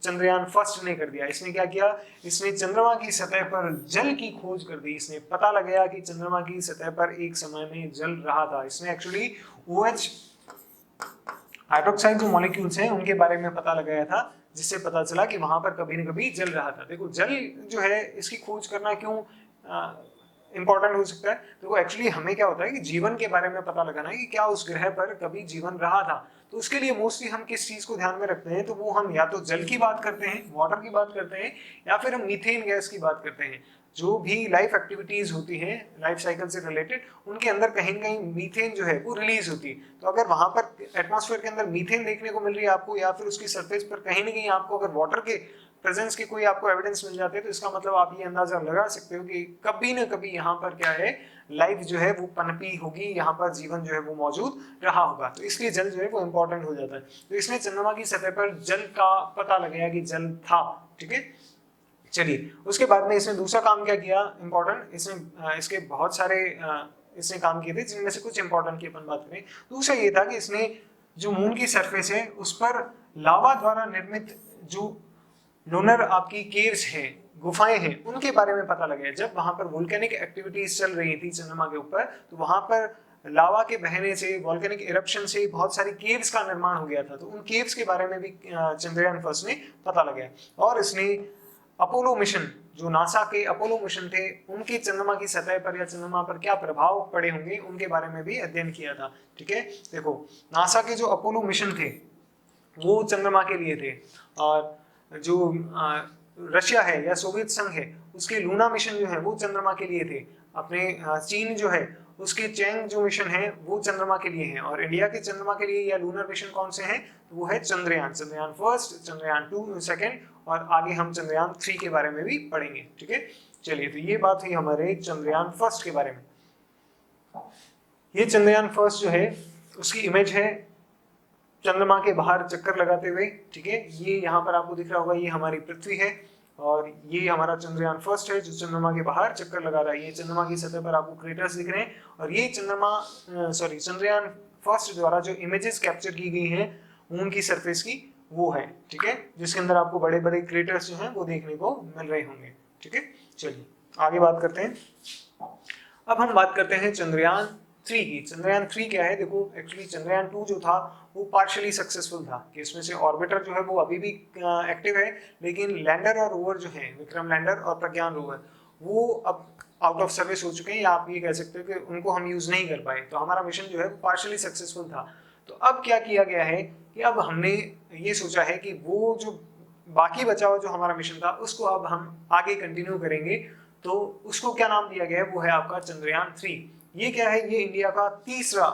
चंद्रयान फर्स्ट ने कर दिया। इसने क्या किया, इसने चंद्रमा की सतह पर जल की खोज कर दी। इसने पता लगाया कि चंद्रमा की सतह पर एक समय में जल रहा था। इसने एक्चुअली OH हाइड्रोक्साइड जो मॉलिक्यूल्स हैं उनके बारे में पता लगाया था, जिससे पता चला कि वहां पर कभी न कभी जल रहा था। देखो जल जो है इसकी खोज करना क्यों इंपॉर्टेंट हो सकता है। तो एक्चुअली हमें क्या होता है कि जीवन के बारे में पता लगाना है कि क्या उस ग्रह पर कभी जीवन रहा था। तो उसके लिए मोस्टली हम किस चीज को ध्यान में रखते हैं, तो वो हम या तो जल की बात करते हैं, वाटर की बात करते हैं, या फिर हम मीथेन गैस की बात करते हैं। जो भी लाइफ एक्टिविटीज होती हैं लाइफ साइकिल से रिलेटेड, उनके अंदर कहीं ना कहीं मीथेन जो है वो रिलीज होती है। तो अगर वहां पर एटमॉस्फेयर के अंदर मीथेन देखने को मिल रही है आपको, या फिर उसकी सरफेस पर कहीं ना कहीं आपको अगर वाटर के प्रेजेंस के कोई आपको एविडेंस मिल जाते हैं, तो इसका मतलब आप ये अंदाजा लगा सकते हो कि कभी ना कभी यहाँ पर क्या है, लाइफ जो है वो पनपी होगी, यहाँ पर जीवन जो है वो मौजूद रहा होगा। तो इसलिए जल जो है वो इंपॉर्टेंट हो जाता है। तो इसने चंद्रमा की सतह पर जल का पता लगाया कि जल था। ठीक है, चलिए उसके बाद में इसने दूसरा काम क्या किया इंपॉर्टेंट, इसने इसके बहुत सारे इसने काम किए थे, जिनमें से कुछ इंपॉर्टेंट की अपन बात करें। दूसरा ये था कि इसने जो मून की सरफेस है उस पर लावा द्वारा निर्मित जो लूनर आपकी केव्स हैं, गुफाएं हैं, उनके बारे में पता लगाया। जब वहां पर वोल्केनिक एक्टिविटीज चल रही थी चंद्रमा के ऊपर, तो वहां पर लावा के बहने से, वोल्केनिक इरप्शन से बहुत सारी केव्स का निर्माण हो गया था। तो उन केव्स के बारे में भी चंद्रयान फर्स्ट ने पता लगाया। और इसने अपोलो मिशन, जो नासा के अपोलो मिशन थे, उनके चंद्रमा की सतह पर या चंद्रमा पर क्या प्रभाव पड़े होंगे उनके बारे में भी अध्ययन किया था। ठीक है, देखो नासा के जो अपोलो मिशन थे वो चंद्रमा के लिए थे, और जो रशिया है या सोवियत संघ है उसके लूना मिशन जो है वो चंद्रमा के लिए थे। अपने चीन जो है उसके चैंग जो मिशन है वो चंद्रमा के लिए हैं। और इंडिया के चंद्रमा के लिए या लूनर मिशन कौन से हैं, तो वो है चंद्रयान, चंद्रयान फर्स्ट, चंद्रयान 2 सेकंड, और आगे हम चंद्रयान 3 के बारे में भी पढ़ेंगे। ठीक है, चलिए तो ये बात हुई हमारे चंद्रयान फर्स्ट के बारे में। ये चंद्रयान फर्स्ट जो है उसकी इमेज है चंद्रमा के बाहर चक्कर लगाते हुए। ठीक है, ये यहाँ पर आपको दिख रहा होगा, ये हमारी पृथ्वी है, और ये हमारा चंद्रयान फर्स्ट है जो चंद्रमा के बाहर चक्कर लगा रहा है। ये चंद्रमा की सतह पर आपको क्रेटर्स दिख रहे हैं, और ये चंद्रयान फर्स्ट द्वारा जो इमेजेस कैप्चर की गई हैं मून की सरफेस की, वो है। ठीक है, जिसके अंदर आपको बड़े बड़े क्रेटर्स जो हैं वो देखने को मिल रहे होंगे। ठीक है, चलिए आगे बात करते हैं। अब हम बात करते हैं चंद्रयान 3 की। चंद्रयान 3 क्या है, देखो एक्चुअली चंद्रयान 2 जो था वो पार्शियली सक्सेसफुल था, कि इसमें से ऑर्बिटर जो है वो अभी भी एक्टिव है, लेकिन लैंडर और रोवर जो है, विक्रम लैंडर और प्रज्ञान रोवर, वो अब आउट ऑफ सर्विस हो चुके हैं, या आप ये कह सकते हो कि उनको हम यूज नहीं कर पाए। तो हमारा मिशन जो है पार्शियली सक्सेसफुल था। तो अब क्या किया गया है कि अब हमने ये सोचा है कि वो जो बाकी बचा हुआ जो हमारा मिशन था उसको अब हम आगे कंटिन्यू करेंगे। तो उसको क्या नाम दिया गया है, वो है आपका चंद्रयान 3। ये क्या है, ये इंडिया का तीसरा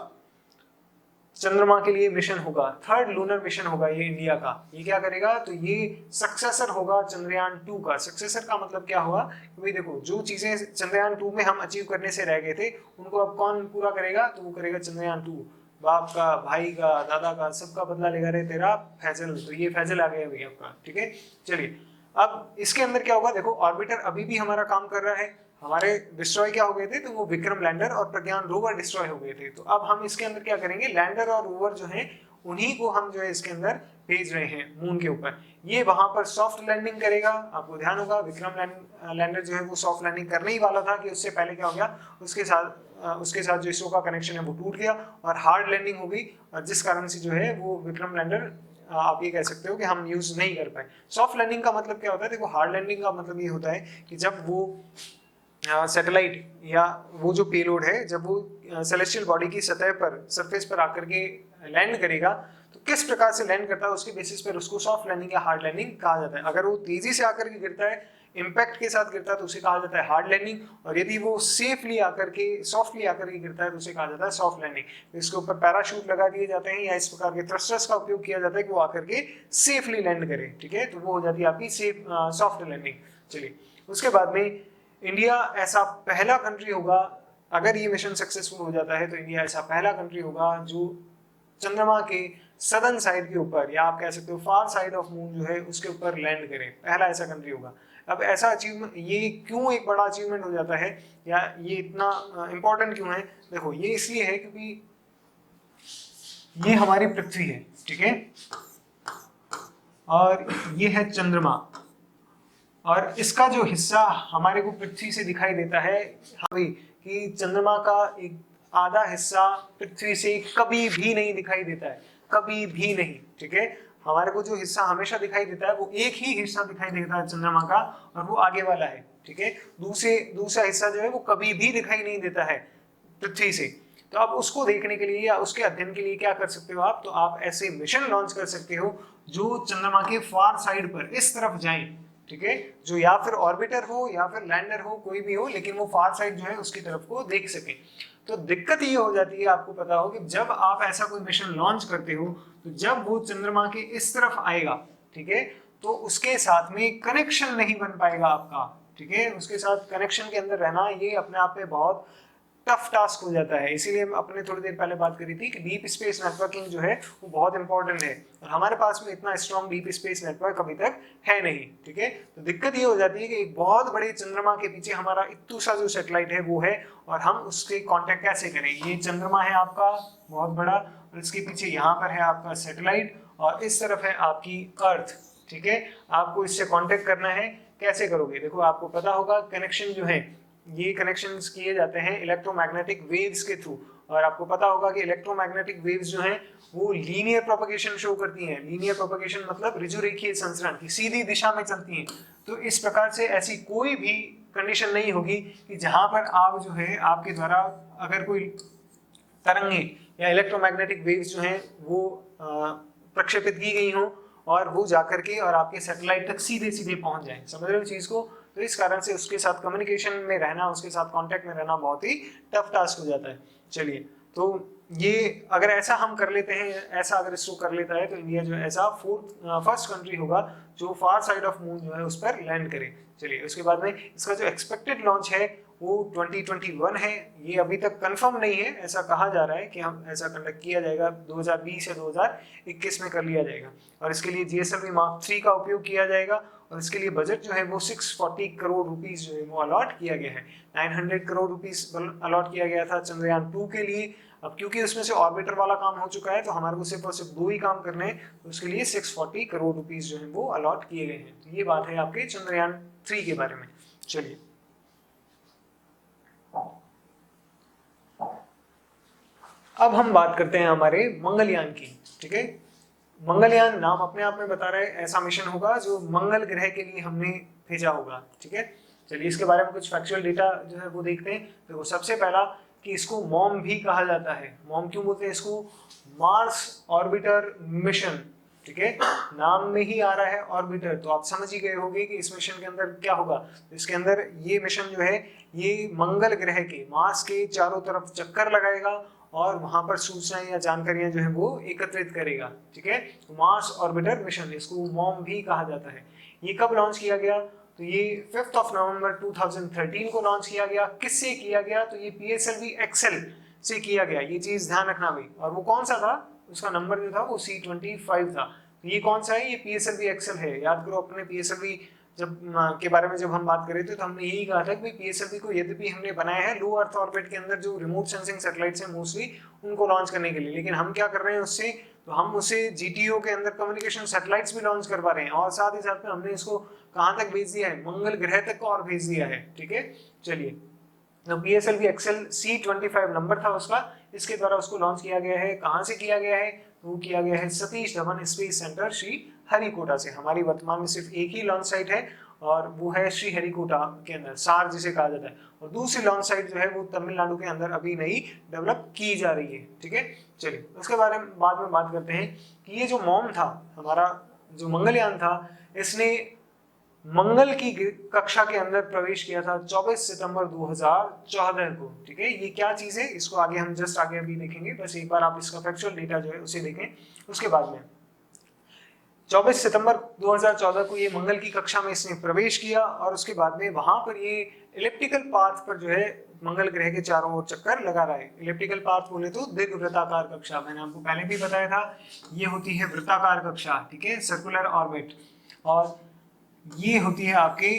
चंद्रमा के लिए मिशन होगा, थर्ड लूनर मिशन होगा ये इंडिया का। ये क्या करेगा, तो ये सक्सेसर होगा चंद्रयान 2 का। सक्सेसर का मतलब क्या होगा कि भाई देखो जो चीजें चंद्रयान 2 में हम अचीव करने से रह गए थे उनको अब कौन पूरा करेगा, तो वो करेगा चंद्रयान 2। बाप का, भाई का, दादा का, सबका बदला लेगा रे तेरा फैजल। तो ये फैजल आ गया भैया आपका। ठीक है, चलिए अब इसके अंदर क्या होगा, देखो ऑर्बिटर अभी भी हमारा काम कर रहा है। हमारे डिस्ट्रॉय क्या हो गए थे, तो वो विक्रम लैंडर और प्रज्ञान रोवर डिस्ट्रॉय हो गए थे। तो अब हम इसके अंदर क्या करेंगे, लैंडर और रोवर जो हैं उन्हीं को हम जो है इसके अंदर भेज रहे हैं मून के ऊपर। ये वहां पर सॉफ्ट लैंडिंग करेगा। आपको ध्यान होगा विक्रम लैंडर जो है वो सॉफ्ट लैंडिंग करने ही वाला था, कि उससे पहले क्या हो गया, उसके साथ जो इसरो का कनेक्शन है वो टूट गया और हार्ड लैंडिंग हो गई, और जिस कारण से जो है वो विक्रम लैंडर आप ये कह सकते हो कि हम यूज नहीं कर पाए। सॉफ्ट लैंडिंग का मतलब क्या होता है, देखो हार्ड लैंडिंग का मतलब ये होता है कि जब वो सैटेलाइट या वो जो पेलोड है जब वो सेलेस्टियल बॉडी की सतह पर, सरफेस पर आकर के लैंड करेगा, तो किस प्रकार से लैंड करता है उसके बेसिस पर उसको सॉफ्ट लैंडिंग या हार्ड लैंडिंग कहा जाता है। अगर वो तेजी से आकर के गिरता है, इम्पैक्ट के साथ गिरता है, तो उसे कहा जाता है हार्ड लैंडिंग। और यदि वो सेफली आकर के, सॉफ्टली आकर के गिरता है, तो उसे कहा जाता है सॉफ्ट लैंडिंग। तो इसके ऊपर पैराशूट लगा दिए जाते हैं या इस प्रकार के थ्रस्टर्स का उपयोग किया जाता है कि वो आकर के सेफली लैंड करे। ठीक है, तो वो हो जाती है आपकी सेफ सॉफ्ट लैंडिंग। चलिए उसके बाद में इंडिया ऐसा पहला कंट्री होगा, अगर ये मिशन सक्सेसफुल हो जाता है तो इंडिया ऐसा पहला कंट्री होगा जो चंद्रमा के सदर्न साइड के ऊपर, या आप कह सकते हो फार साइड ऑफ मून जो है उसके ऊपर लैंड करे, पहला ऐसा कंट्री होगा। अब ऐसा अचीवमेंट, ये क्यों एक बड़ा अचीवमेंट हो जाता है या ये इतना इंपॉर्टेंट क्यों है, देखो ये इसलिए है क्योंकि ये हमारी पृथ्वी है। ठीक है, और ये है चंद्रमा, और इसका जो हिस्सा हमारे को पृथ्वी से दिखाई देता है, कि चंद्रमा का एक आधा हिस्सा पृथ्वी से कभी भी नहीं दिखाई देता है, कभी भी नहीं। ठीक है, हमारे को जो हिस्सा हमेशा दिखाई देता है वो एक ही हिस्सा दिखाई देता है चंद्रमा का, और वो आगे वाला है, ठीक है। दूसरा हिस्सा जो है वो कभी भी दिखाई नहीं देता है पृथ्वी से। तो आप उसको देखने के लिए या उसके अध्ययन के लिए क्या कर सकते हो आप, तो आप ऐसे मिशन लॉन्च कर सकते हो जो चंद्रमा के फार साइड पर इस तरफ जाए, ठीक है, जो या फिर ऑर्बिटर हो या फिर लैंडर हो, कोई भी हो, लेकिन वो फार साइड जो है उसकी तरफ को देख सके। तो दिक्कत ये हो जाती है, आपको पता हो कि जब आप ऐसा कोई मिशन लॉन्च करते हो तो जब वो चंद्रमा के इस तरफ आएगा, ठीक है, तो उसके साथ में कनेक्शन नहीं बन पाएगा आपका, ठीक है, उसके साथ कनेक्शन के अंदर रहना ये अपने आप में बहुत टफ टास्क हो जाता है। इसीलिए अपने थोड़ी देर पहले बात करी थी कि डीप स्पेस नेटवर्किंग जो है वो बहुत इंपॉर्टेंट है, और हमारे पास में इतना स्ट्रॉन्ग डीप स्पेस नेटवर्क अभी तक है नहीं, ठीक है। तो दिक्कत ये हो जाती है कि एक बहुत बड़े चंद्रमा के पीछे हमारा इत्तू सा जो सैटेलाइट है वो है, और हम उसके कांटेक्ट कैसे करें। ये चंद्रमा है आपका बहुत बड़ा, और इसके पीछे यहाँ पर है आपका सैटेलाइट, और इस तरफ है आपकी अर्थ, ठीक है। आपको इससे कांटेक्ट करना है, कैसे करोगे, देखो आपको पता होगा कनेक्शन जो है ये कनेक्शंस किए जाते हैं इलेक्ट्रोमैग्नेटिक वेव्स के थ्रू, और आपको पता होगा कि इलेक्ट्रोमैग्नेटिक वेव्स जो हैं वो लीनियर प्रोपगेशन शो करती हैं। लीनियर प्रोपगेशन मतलब ऋजुरेखीय संचरण की सीधी दिशा में चलती हैं। तो इस प्रकार से ऐसी कोई भी कंडीशन नहीं होगी कि जहां पर आप जो है आपके द्वारा अगर कोई तरंगे या इलेक्ट्रोमैग्नेटिक वेव्स जो हैं वो प्रक्षेपित की गई हो और वो जाकर के और आपके सैटेलाइट तक सीधे सीधे पहुंच जाए, समझ रहे हो चीज को। तो इस कारण से उसके साथ कम्युनिकेशन में रहना, उसके साथ कांटेक्ट में रहना बहुत ही टफ टास्क हो जाता है। चलिए, तो ये अगर ऐसा हम कर लेते हैं, ऐसा अगर इसको कर लेता है तो इंडिया जो है ऐसा फर्स्ट कंट्री होगा जो फार साइड ऑफ मून जो है उस पर लैंड करे। चलिए, उसके बाद में इसका जो एक्सपेक्टेड लॉन्च है वो 2021 है। ये अभी तक कंफर्म नहीं है, ऐसा कहा जा रहा है कि हम ऐसा कंडक्ट किया जाएगा 2020 या 2021 में कर लिया जाएगा, और इसके लिए GSLV Mark 3 का उपयोग किया जाएगा, और इसके लिए बजट जो है वो 640 करोड़ रुपीस जो है वो अलॉट किया गया है। 900 करोड़ रुपीस अलॉट किया गया था चंद्रयान 2 के लिए। अब क्योंकि उसमें से ऑर्बिटर वाला काम हो चुका है तो हमारे को सिर्फ और सिर्फ 2 ही काम करने हैं, तो उसके लिए 640 करोड़ रुपीस जो है वो अलॉट किए गए हैं। तो ये बात है आपके चंद्रयान 3 के बारे में। चलिए, अब हम बात करते हैं हमारे मंगलयान की, ठीक है। मंगलयान नाम अपने आप में बता रहा है, ऐसा मिशन होगा जो मंगल ग्रह के लिए हमने भेजा होगा, ठीक है। चलिए, इसके बारे में कुछ फैक्चुअल डेटा जो है वो देखते हैं। तो सबसे पहला कि इसको मॉम भी कहा जाता है। मॉम क्यों बोलते हैं इसको? मार्स ऑर्बिटर मिशन, ठीक है, नाम में ही आ रहा है ऑर्बिटर, तो आप समझ ही गए होंगे कि इस मिशन के अंदर क्या होगा। इसके अंदर ये मिशन जो है ये मंगल ग्रह के, मार्स के चारों तरफ चक्कर लगाएगा और वहां पर सूचनाएं या जानकारियां जो है वो एकत्रित करेगा, ठीक है। मार्स ऑर्बिटर मिशन, इसको मॉम भी कहा जाता है। ये कब लॉन्च किया गया? तो ये 5 नवंबर 2013 को लॉन्च किया गया। किससे किया गया? तो ये PSLV एक्सेल से किया गया, ये चीज ध्यान रखना भाई। और वो कौन सा था? उसका नंबर जो था वो C25 था। तो ये कौन सा है? ये PSLV एक्सेल है। याद करो, अपने PSLV जब के बारे में जब हम बात कर रहे थे तो हमने यही कहा था कि PSLV को यद्यपि हमने बनाया है लो अर्थ ऑर्बिट के अंदर जो रिमोट सेंसिंग सैटेलाइट्स हैं मोस्टली उनको लॉन्च करने के लिए, लेकिन हम क्या कर रहे हैं उससे, तो हम उसे GTO के अंदर कम्युनिकेशन सैटेलाइट्स भी लॉन्च करवा रहे हैं, और साथ ही साथ में हमने इसको कहाँ तक भेज दिया है? मंगल ग्रह तक और भेज दिया है, ठीक है। चलिए, तो PSLV एक्सेल C25 नंबर था उसका, इसके द्वारा उसको लॉन्च किया गया है। कहाँ से किया गया है? तो वो किया गया है सतीश धवन स्पेस सेंटर श्री हरिकोटा से। हमारी वर्तमान में सिर्फ एक ही लॉन्च साइट है और वो है श्री हरिकोटा के अंदर, सार जिसे कहा जाता है, और दूसरी लॉन्च साइट जो है वो तमिलनाडु के अंदर अभी नई डेवलप की जा रही है, ठीक है। चलिए, उसके बारे में बाद में बात करते हैं कि ये जो मॉम था, हमारा जो मंगलयान था, इसने मंगल की कक्षा के अंदर प्रवेश किया था 24 सितंबर 2014 को, ठीक है। ये क्या चीज है इसको आगे हम जस्ट आगे अभी देखेंगे, बस एक बार आप इसका फैक्चुअल डेटा जो है उसे देखें। उसके बाद में 24 सितंबर 2014 को ये मंगल की कक्षा में इसने प्रवेश किया, और उसके बाद में वहां पर ये इलिप्टिकल पाथ पर जो है मंगल ग्रह के चारों ओर चक्कर लगा रहा है। इलिप्टिकल पाथ बोले तो दीर्घवृत्ताकार कक्षा, मैंने आपको पहले भी बताया था, ये होती है वृत्ताकार कक्षा, ठीक है, सर्कुलर ऑर्बिट, और ये होती है आपके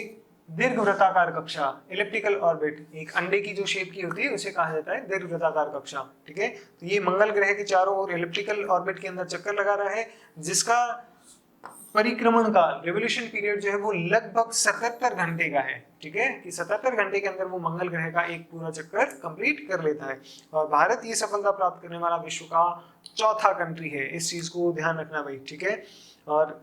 दीर्घवृत्ताकार कक्षा, इलिप्टिकल ऑर्बिट। एक अंडे की जो शेप की होती है उसे कहा जाता है दीर्घवृत्ताकार कक्षा, ठीक है। तो ये मंगल ग्रह के चारों ओर इलिप्टिकल ऑर्बिट के अंदर चक्कर लगा रहा है, जिसका परिक्रमण का रिवोल्यूशन पीरियड जो है वो लगभग 77 घंटे का है, ठीक है, कि 77 घंटे के अंदर वो मंगल ग्रह का एक पूरा चक्कर कंप्लीट कर लेता है। और भारत ये सफलता प्राप्त करने वाला विश्व का चौथा कंट्री है, इस चीज को ध्यान रखना भाई, ठीक है। और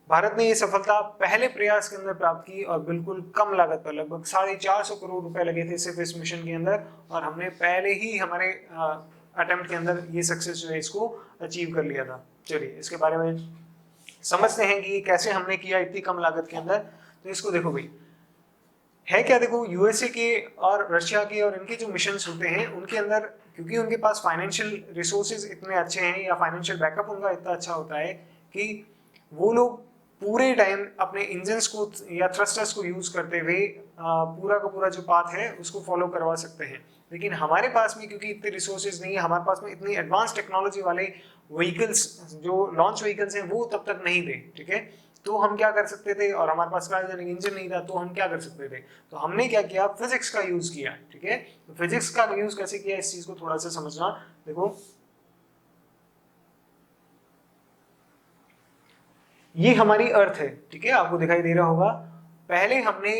भारत ने ये सफलता पहले प्रयास के अंदर प्राप्त की और बिल्कुल कम लागत पर, लगभग 450 करोड़ रुपए लगे थे सिर्फ इस मिशन के अंदर, और हमने पहले ही हमारे अटेम्प्ट के अंदर ये सक्सेस जो है इसको अचीव कर लिया था। चलिए इसके बारे में समझते हैं कि कैसे हमने किया इतनी कम लागत के अंदर। तो इसको देखो भाई, है क्या, देखो यूएसए के और रशिया के और इनके जो मिशन होते हैं उनके अंदर, क्योंकि उनके पास फाइनेंशियल रिसोर्सेज इतने अच्छे हैं या फाइनेंशियल बैकअप उनका इतना अच्छा होता है कि वो लोग पूरे टाइम अपने इंजन्स को या थ्रस्टर्स को यूज करते हुए पूरा का पूरा जो पाथ है उसको फॉलो करवा सकते हैं। लेकिन हमारे पास में क्योंकि इतने रिसोर्सेज नहीं है, हमारे पास में इतनी एडवांस टेक्नोलॉजी वाले व्हीकल्स जो लॉन्च व्हीकल्स हैं वो तब तक नहीं थे, ठीक है। तो हम क्या कर सकते थे, और हमारे पास क्रायोजेनिक इंजन नहीं था, तो हम क्या कर सकते थे, तो हमने क्या किया, फिजिक्स का यूज किया, ठीक है। तो फिजिक्स का यूज कैसे किया इस चीज को थोड़ा सा समझना। देखो ये हमारी अर्थ है, ठीक है, आपको दिखाई दे रहा होगा। पहले हमने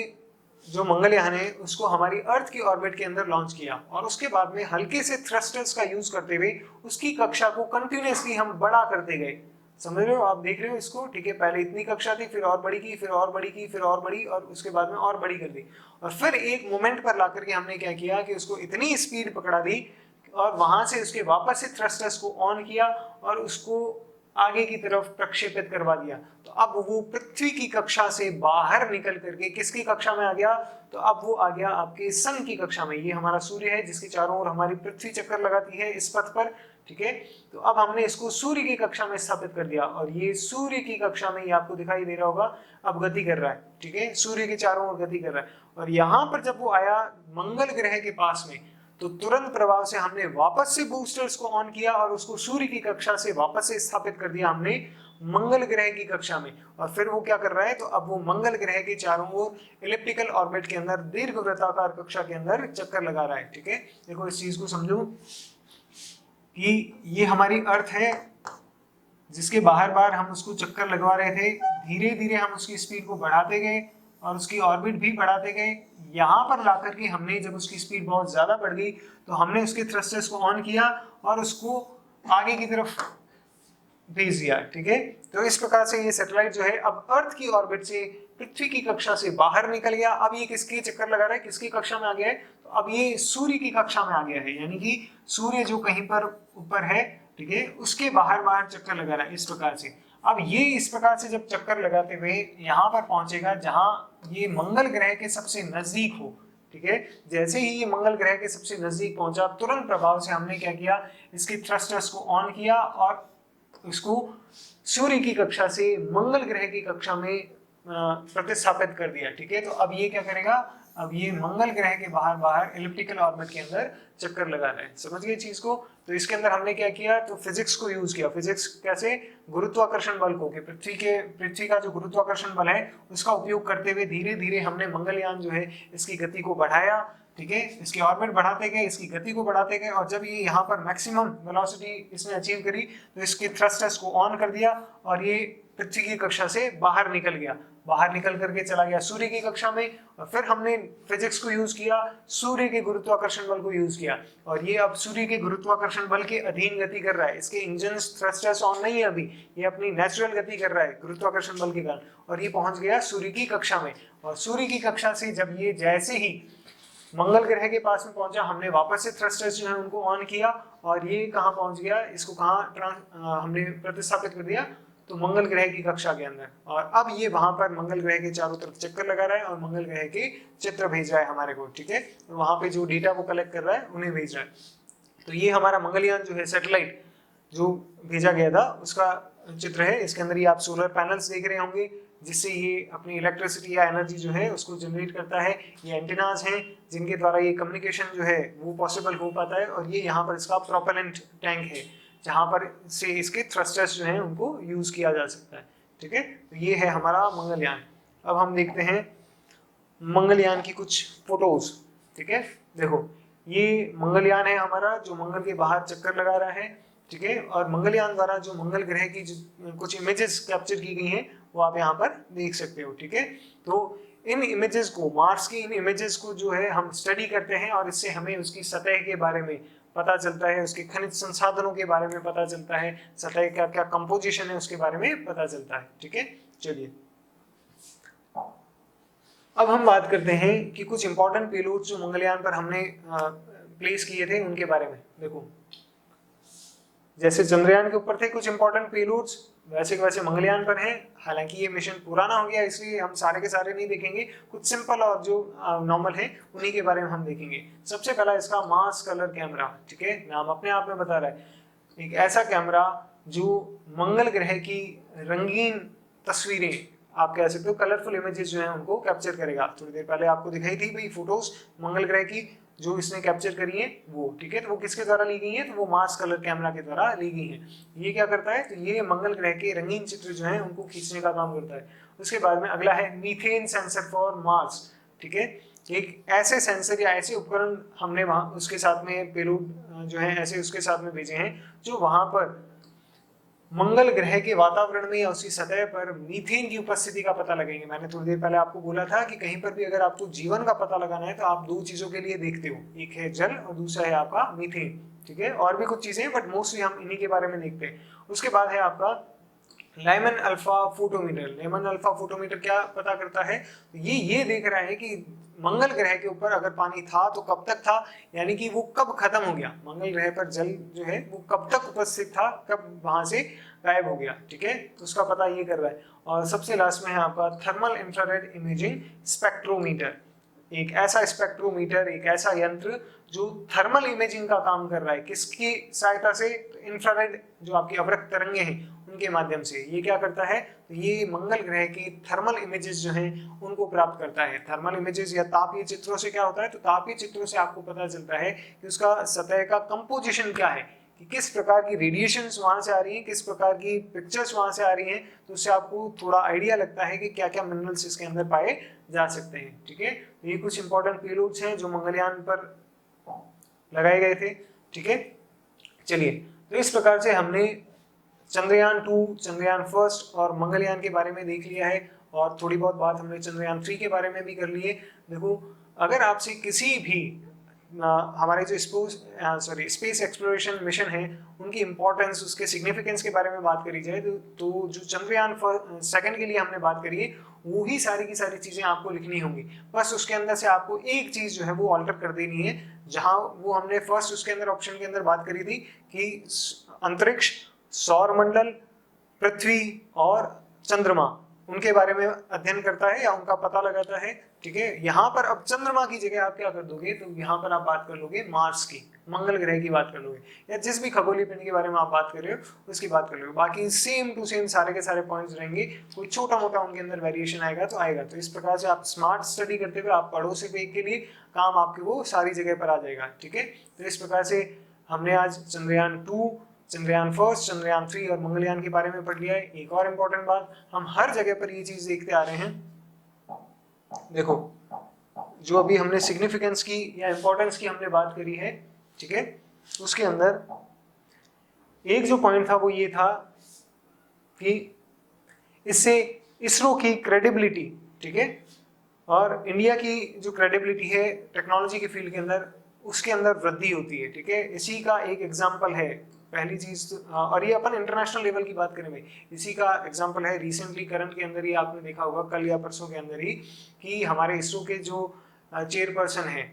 जो मंगलयान है उसको हमारी अर्थ की ऑर्बिट के अंदर लॉन्च किया और उसके बाद में हल्के से थ्रस्टर्स का यूज करते हुए उसकी कक्षा को कंटिन्यूअसली हम बड़ा करते गए। समझ रहे हो, आप देख रहे हो इसको, ठीक है। पहले इतनी कक्षा थी, फिर और बड़ी की, फिर और बड़ी की, फिर और बड़ी, और उसके बाद में और बड़ी कर दी। और फिर एक मोमेंट पर ला करके हमने क्या किया कि उसको इतनी स्पीड पकड़ा दी और वहां से उसके वापस से थ्रस्टर्स को ऑन किया और उसको आगे की तरफ प्रक्षेपित करवा दिया। तो अब वो पृथ्वी की कक्षा से बाहर निकल करके किसकी कक्षा में आ गया, तो अब वो आ गया आपके सन की कक्षा में। ये हमारा सूर्य है जिसके चारों ओर हमारी पृथ्वी चक्कर लगाती है इस पथ पर, ठीक है। तो अब हमने इसको सूर्य की कक्षा में स्थापित कर दिया और ये सूर्य की कक्षा में, ये आपको दिखाई दे रहा होगा, अब गति कर रहा है, ठीक है, सूर्य के चारों ओर गति कर रहा है। और यहाँ पर जब वो आया मंगल ग्रह के पास में, तो तुरंत प्रभाव से हमने वापस से बूस्टर्स को ऑन किया और उसको सूर्य की कक्षा से वापस से स्थापित कर दिया हमने मंगल ग्रह की कक्षा में। और फिर वो क्या कर रहा है, तो अब वो मंगल ग्रह के चारों ओर इलिप्टिकल ऑर्बिट के अंदर दीर्घवृत्ताकार कक्षा के अंदर चक्कर लगा रहा है, ठीक है। देखो इस चीज को समझो कि ये हमारी अर्थ है जिसके बाहर बार हम उसको चक्कर लगवा रहे थे, धीरे धीरे हम उसकी स्पीड को बढ़ाते गए और उसकी ऑर्बिट भी बढ़ाते गए। यहाँ पर लाकर के हमने जब उसकी स्पीड बहुत ज्यादा बढ़ गई तो हमने उसके थ्रस्टर्स को ऑन किया और उसको आगे की तरफ भेज दिया, ठीक है। तो इस प्रकार से ये सैटेलाइट जो है अब अर्थ की ऑर्बिट से पृथ्वी की कक्षा से बाहर निकल गया। अब ये किसकी चक्कर लगा रहा है, किसकी कक्षा में आ गया है, तो अब ये सूर्य की कक्षा में आ गया है, यानी कि सूर्य जो कहीं पर ऊपर है, ठीक है, उसके बाहर बाहर चक्कर लगा रहा है इस प्रकार से। अब ये इस प्रकार से जब चक्कर लगाते हुए यहाँ पर पहुंचेगा जहां ये मंगल ग्रह के सबसे नजदीक हो, ठीक है। जैसे ही ये मंगल ग्रह के सबसे नजदीक पहुंचा, तुरंत प्रभाव से हमने क्या किया, इसके थ्रस्टर्स को ऑन किया और इसको सूर्य की कक्षा से मंगल ग्रह की कक्षा में प्रतिस्थापित कर दिया, ठीक है। तो अब ये क्या करेगा, अब ये मंगल ग्रह के बाहर बाहर इलिप्टिकल ऑर्बिट के अंदर चक्कर लगा रहे हैं। समझ गए चीज को। तो इसके अंदर हमने क्या किया, तो फिजिक्स को यूज किया। फिजिक्स कैसे, गुरुत्वाकर्षण बल को, कि पृथ्वी का जो गुरुत्वाकर्षण बल है उसका उपयोग करते हुए धीरे धीरे हमने मंगलयान जो है इसकी गति को बढ़ाया, ठीक है। इसकी ऑर्बिट बढ़ाते गए, इसकी गति को बढ़ाते गए, और जब ये यहाँ पर मैक्सिमम वेलोसिटी इसने अचीव करी तो इसके थ्रस्टर्स को ऑन कर दिया और ये पृथ्वी की कक्षा से बाहर निकल गया। बाहर निकल करके चला गया सूर्य की कक्षा में, और फिर हमने फिजिक्स को यूज किया, सूर्य के गुरुत्वाकर्षण बल को यूज किया, और ये अब सूर्य के गुरुत्वाकर्षण बल के अधीन गति कर रहा है। इसके इंजन थ्रस्टर्स ऑन नहीं है अभी, ये अपनी नेचुरल गति कर रहा है गुरुत्वाकर्षण बल के कारण, और ये पहुंच गया सूर्य की कक्षा में। और सूर्य की कक्षा से जब ये जैसे ही मंगल ग्रह के पास में पहुंचा, हमने वापस से थ्रस्टर्स जो है उनको ऑन किया और ये कहाँ पहुंच गया, इसको कहाँ हमने प्रतिस्थापित कर दिया, तो मंगल ग्रह की कक्षा के अंदर। और अब ये वहां पर मंगल ग्रह के चारों तरफ चक्कर लगा रहा है और मंगल ग्रह के चित्र भेज रहा है हमारे को, ठीक है। वहां पे जो डेटा वो कलेक्ट कर रहा है उन्हें भेज रहा है। तो ये हमारा मंगलयान जो है, सैटेलाइट जो भेजा गया था उसका चित्र है। इसके अंदर ये आप सोलर पैनल्स देख रहे होंगे जिससे ये अपनी इलेक्ट्रिसिटी या एनर्जी जो है उसको जनरेट करता है। ये एंटेनाज हैं जिनके द्वारा ये कम्युनिकेशन जो है वो पॉसिबल हो पाता है। और ये यहाँ पर इसका प्रोपेलेंट टैंक है जहाँ पर से इसके थ्रस्टर्स जो हैं उनको यूज किया जा सकता है, ठीक है। तो ये है हमारा मंगलयान। अब हम देखते हैं मंगलयान की कुछ फोटोज, ठीक है। देखो ये मंगलयान है हमारा जो मंगल के बाहर चक्कर लगा रहा है, ठीक है। और मंगलयान द्वारा जो मंगल ग्रह की कुछ इमेजेस कैप्चर की गई हैं वो आप यहाँ पर देख सकते हो, ठीक है। तो इन इमेजेस को, मार्स की इन इमेजेस को जो है हम स्टडी करते हैं और इससे हमें उसकी सतह के बारे में पता चलता है, उसके खनिज संसाधनों के बारे में पता चलता है, सतह का क्या कंपोजिशन है उसके बारे में पता चलता है। ठीक है, चलिए अब हम बात करते हैं कि कुछ इंपॉर्टेंट पेलोड जो मंगलयान पर हमने प्लेस किए थे उनके बारे में। देखो जैसे चंद्रयान के ऊपर थे कुछ इंपॉर्टेंट पेलोड्स, वैसे के वैसे मंगलयान पर हैं। हालांकि ये मिशन पुराना हो गया इसलिए हम सारे के सारे नहीं देखेंगे, कुछ सिंपल और जो नॉर्मल है उन्हीं के बारे में हम देखेंगे। सबसे पहला इसका मार्स कलर कैमरा। ठीक है, नाम अपने आप में बता रहा है, एक ऐसा कैमरा जो मंगल ग्रह की रंगीन तस्वीरें, आप कह सकते हो कलरफुल इमेजेस जो है उनको कैप्चर करेगा। थोड़ी देर पहले आपको दिखाई थी भाई फोटोज मंगल ग्रह की जो इसने कैप्चर करी है वो। ठीक है, तो वो किसके द्वारा ली गई है, तो वो मार्स कलर कैमरा के द्वारा ली गई है। ये क्या करता है, तो ये मंगल ग्रह के रंगीन चित्र जो है उनको खींचने का काम करता है। उसके बाद में अगला है मीथेन सेंसर फॉर मार्स। ठीक है, एक ऐसे सेंसर या ऐसे उपकरण हमने वहां उसके साथ में पेलोड जो है ऐसे उसके साथ में भेजे हैं जो वहां पर मंगल ग्रह के वातावरण में या उसकी सतह पर मीथेन की उपस्थिति का पता लगाएंगे। मैंने थोड़ी देर पहले आपको बोला था कि कहीं पर भी अगर आपको जीवन का पता लगाना है तो आप दो चीजों के लिए देखते हो, एक है जल और दूसरा है आपका मीथेन। ठीक है, और भी कुछ चीजें बट मोस्टली हम इन्हीं के बारे में देखते हैं। उसके बाद है आपका lemon alpha photometer. Lemon alpha photometer क्या पता करता है, ये देख रहा है कि मंगल ग्रह के ऊपर अगर पानी था तो कब तक था, यानी कि वो कब खत्म हो गया, मंगल ग्रह पर जल जो है वो कब तक उपस्थित था, कब वहां से गायब हो गया। ठीक है, उसका पता ये कर रहा है। और सबसे लास्ट में है आपका थर्मल इंफ्रारेड इमेजिंग स्पेक्ट्रोमीटर। एक ऐसा स्पेक्ट्रोमीटर, एक ऐसा यंत्र जो थर्मल इमेजिंग का काम कर रहा है। किसकी सहायता से, इंफ्रारेड जो आपकी अवरक्त तरंगे हैं उनके माध्यम से। ये क्या करता है, तो ये मंगल ग्रह की थर्मल इमेजेस जो हैं उनको प्राप्त करता है। थर्मल इमेजेस या तापीय चित्रों से क्या होता है, तो तापीय चित्रों से आपको पता चलता है कि उसका सतह का कंपोजिशन क्या है, कि किस प्रकार की रेडिएशंस वहां से आ रही हैं, किस प्रकार की पिक्चर्स वहां से आ रही हैं। तो उससे आपको थोड़ा आइडिया लगता है कि क्या क्या मिनरल्स इसके अंदर पाए जा सकते हैं। ठीक है, तो ये कुछ इंपॉर्टेंट पेलोड्स हैं जो मंगलयान पर लगाए गए थे। ठीक है, चलिए तो इस प्रकार से हमने चंद्रयान 2, चंद्रयान फर्स्ट और मंगलयान के बारे में देख लिया है, और थोड़ी बहुत बात हमने चंद्रयान 3 के बारे में भी कर ली है। देखो अगर आपसे किसी भी हमारे जो स्पेस एक्सप्लोरेशन मिशन है उनकी इंपॉर्टेंस, उसके सिग्निफिकेंस के बारे में बात करी जाए तो जो चंद्रयान सेकंड के लिए हमने बात करी है वही सारी की सारी चीजें आपको लिखनी होंगी। बस उसके अंदर से आपको एक चीज जो है वो ऑल्टर कर देनी है, जहां वो हमने फर्स्ट उसके अंदर ऑप्शन के अंदर बात करी थी कि अंतरिक्ष, सौर मंडल, पृथ्वी और चंद्रमा उनके बारे में अध्ययन करता है या उनका पता लगाता है। ठीक है, यहाँ पर अब चंद्रमा की जगह आप क्या कर दोगे, तो यहाँ पर आप बात कर लोगे मार्स की, मंगल ग्रह की बात कर लोगे, या जिस भी खगोलीय पिंड के बारे में आप बात कर रहे हो उसकी बात कर लोगे। बाकी सेम टू सेम सारे के सारे पॉइंट्स रहेंगे, कोई छोटा मोटा उनके अंदर वेरिएशन आएगा तो आएगा। तो इस प्रकार से आप स्मार्ट स्टडी करते हुए आप पड़ोसी पे के लिए काम आपके वो सारी जगह पर आ जाएगा। ठीक है, तो इस प्रकार से हमने आज चंद्रयान 2, चंद्रयान फर्स्ट, चंद्रयान 3 और मंगलयान के बारे में पढ़ लिया है। एक और इम्पोर्टेंट बात, हम हर जगह पर ये चीज देखते आ रहे हैं। देखो जो अभी हमने सिग्निफिकेंस की या इंपॉर्टेंस की हमने बात करी है, ठीक है, उसके अंदर एक जो पॉइंट था वो ये था कि इससे इसरो की क्रेडिबिलिटी, ठीक है, और इंडिया की जो क्रेडिबिलिटी है टेक्नोलॉजी के फील्ड के अंदर उसके अंदर वृद्धि होती है। ठीक है, इसी का एक एग्जांपल है पहली चीज, और ये अपन इंटरनेशनल लेवल की बात करें भाई, इसी का एग्जांपल है रिसेंटली करंट के अंदर ही आपने देखा होगा कल या परसों के अंदर ही कि हमारे इसरो के जो चेयरपर्सन है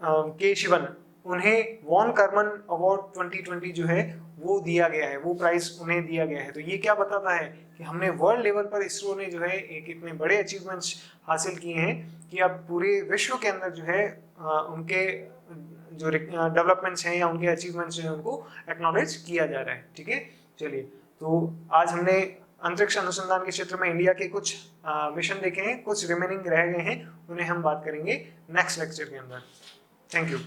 के शिवन, उन्हें वॉन कर्मन अवार्ड 2020 जो है वो दिया गया है, वो प्राइज उन्हें दिया गया है। तो ये क्या बताता है कि हमने वर्ल्ड लेवल पर इसरो ने जो है एक इतने बड़े अचीवमेंट्स हासिल किए हैं कि अब पूरे विश्व के अंदर जो है उनके जो डेवलपमेंट्स हैं या उनके अचीवमेंट्स जो है उनको एक्नॉलेज किया जा रहा है। ठीक है, चलिए तो आज हमने अंतरिक्ष अनुसंधान के क्षेत्र में इंडिया के कुछ मिशन देखे हैं, कुछ रिमेनिंग रह गए हैं, उन्हें हम बात करेंगे नेक्स्ट लेक्चर के अंदर। Thank you.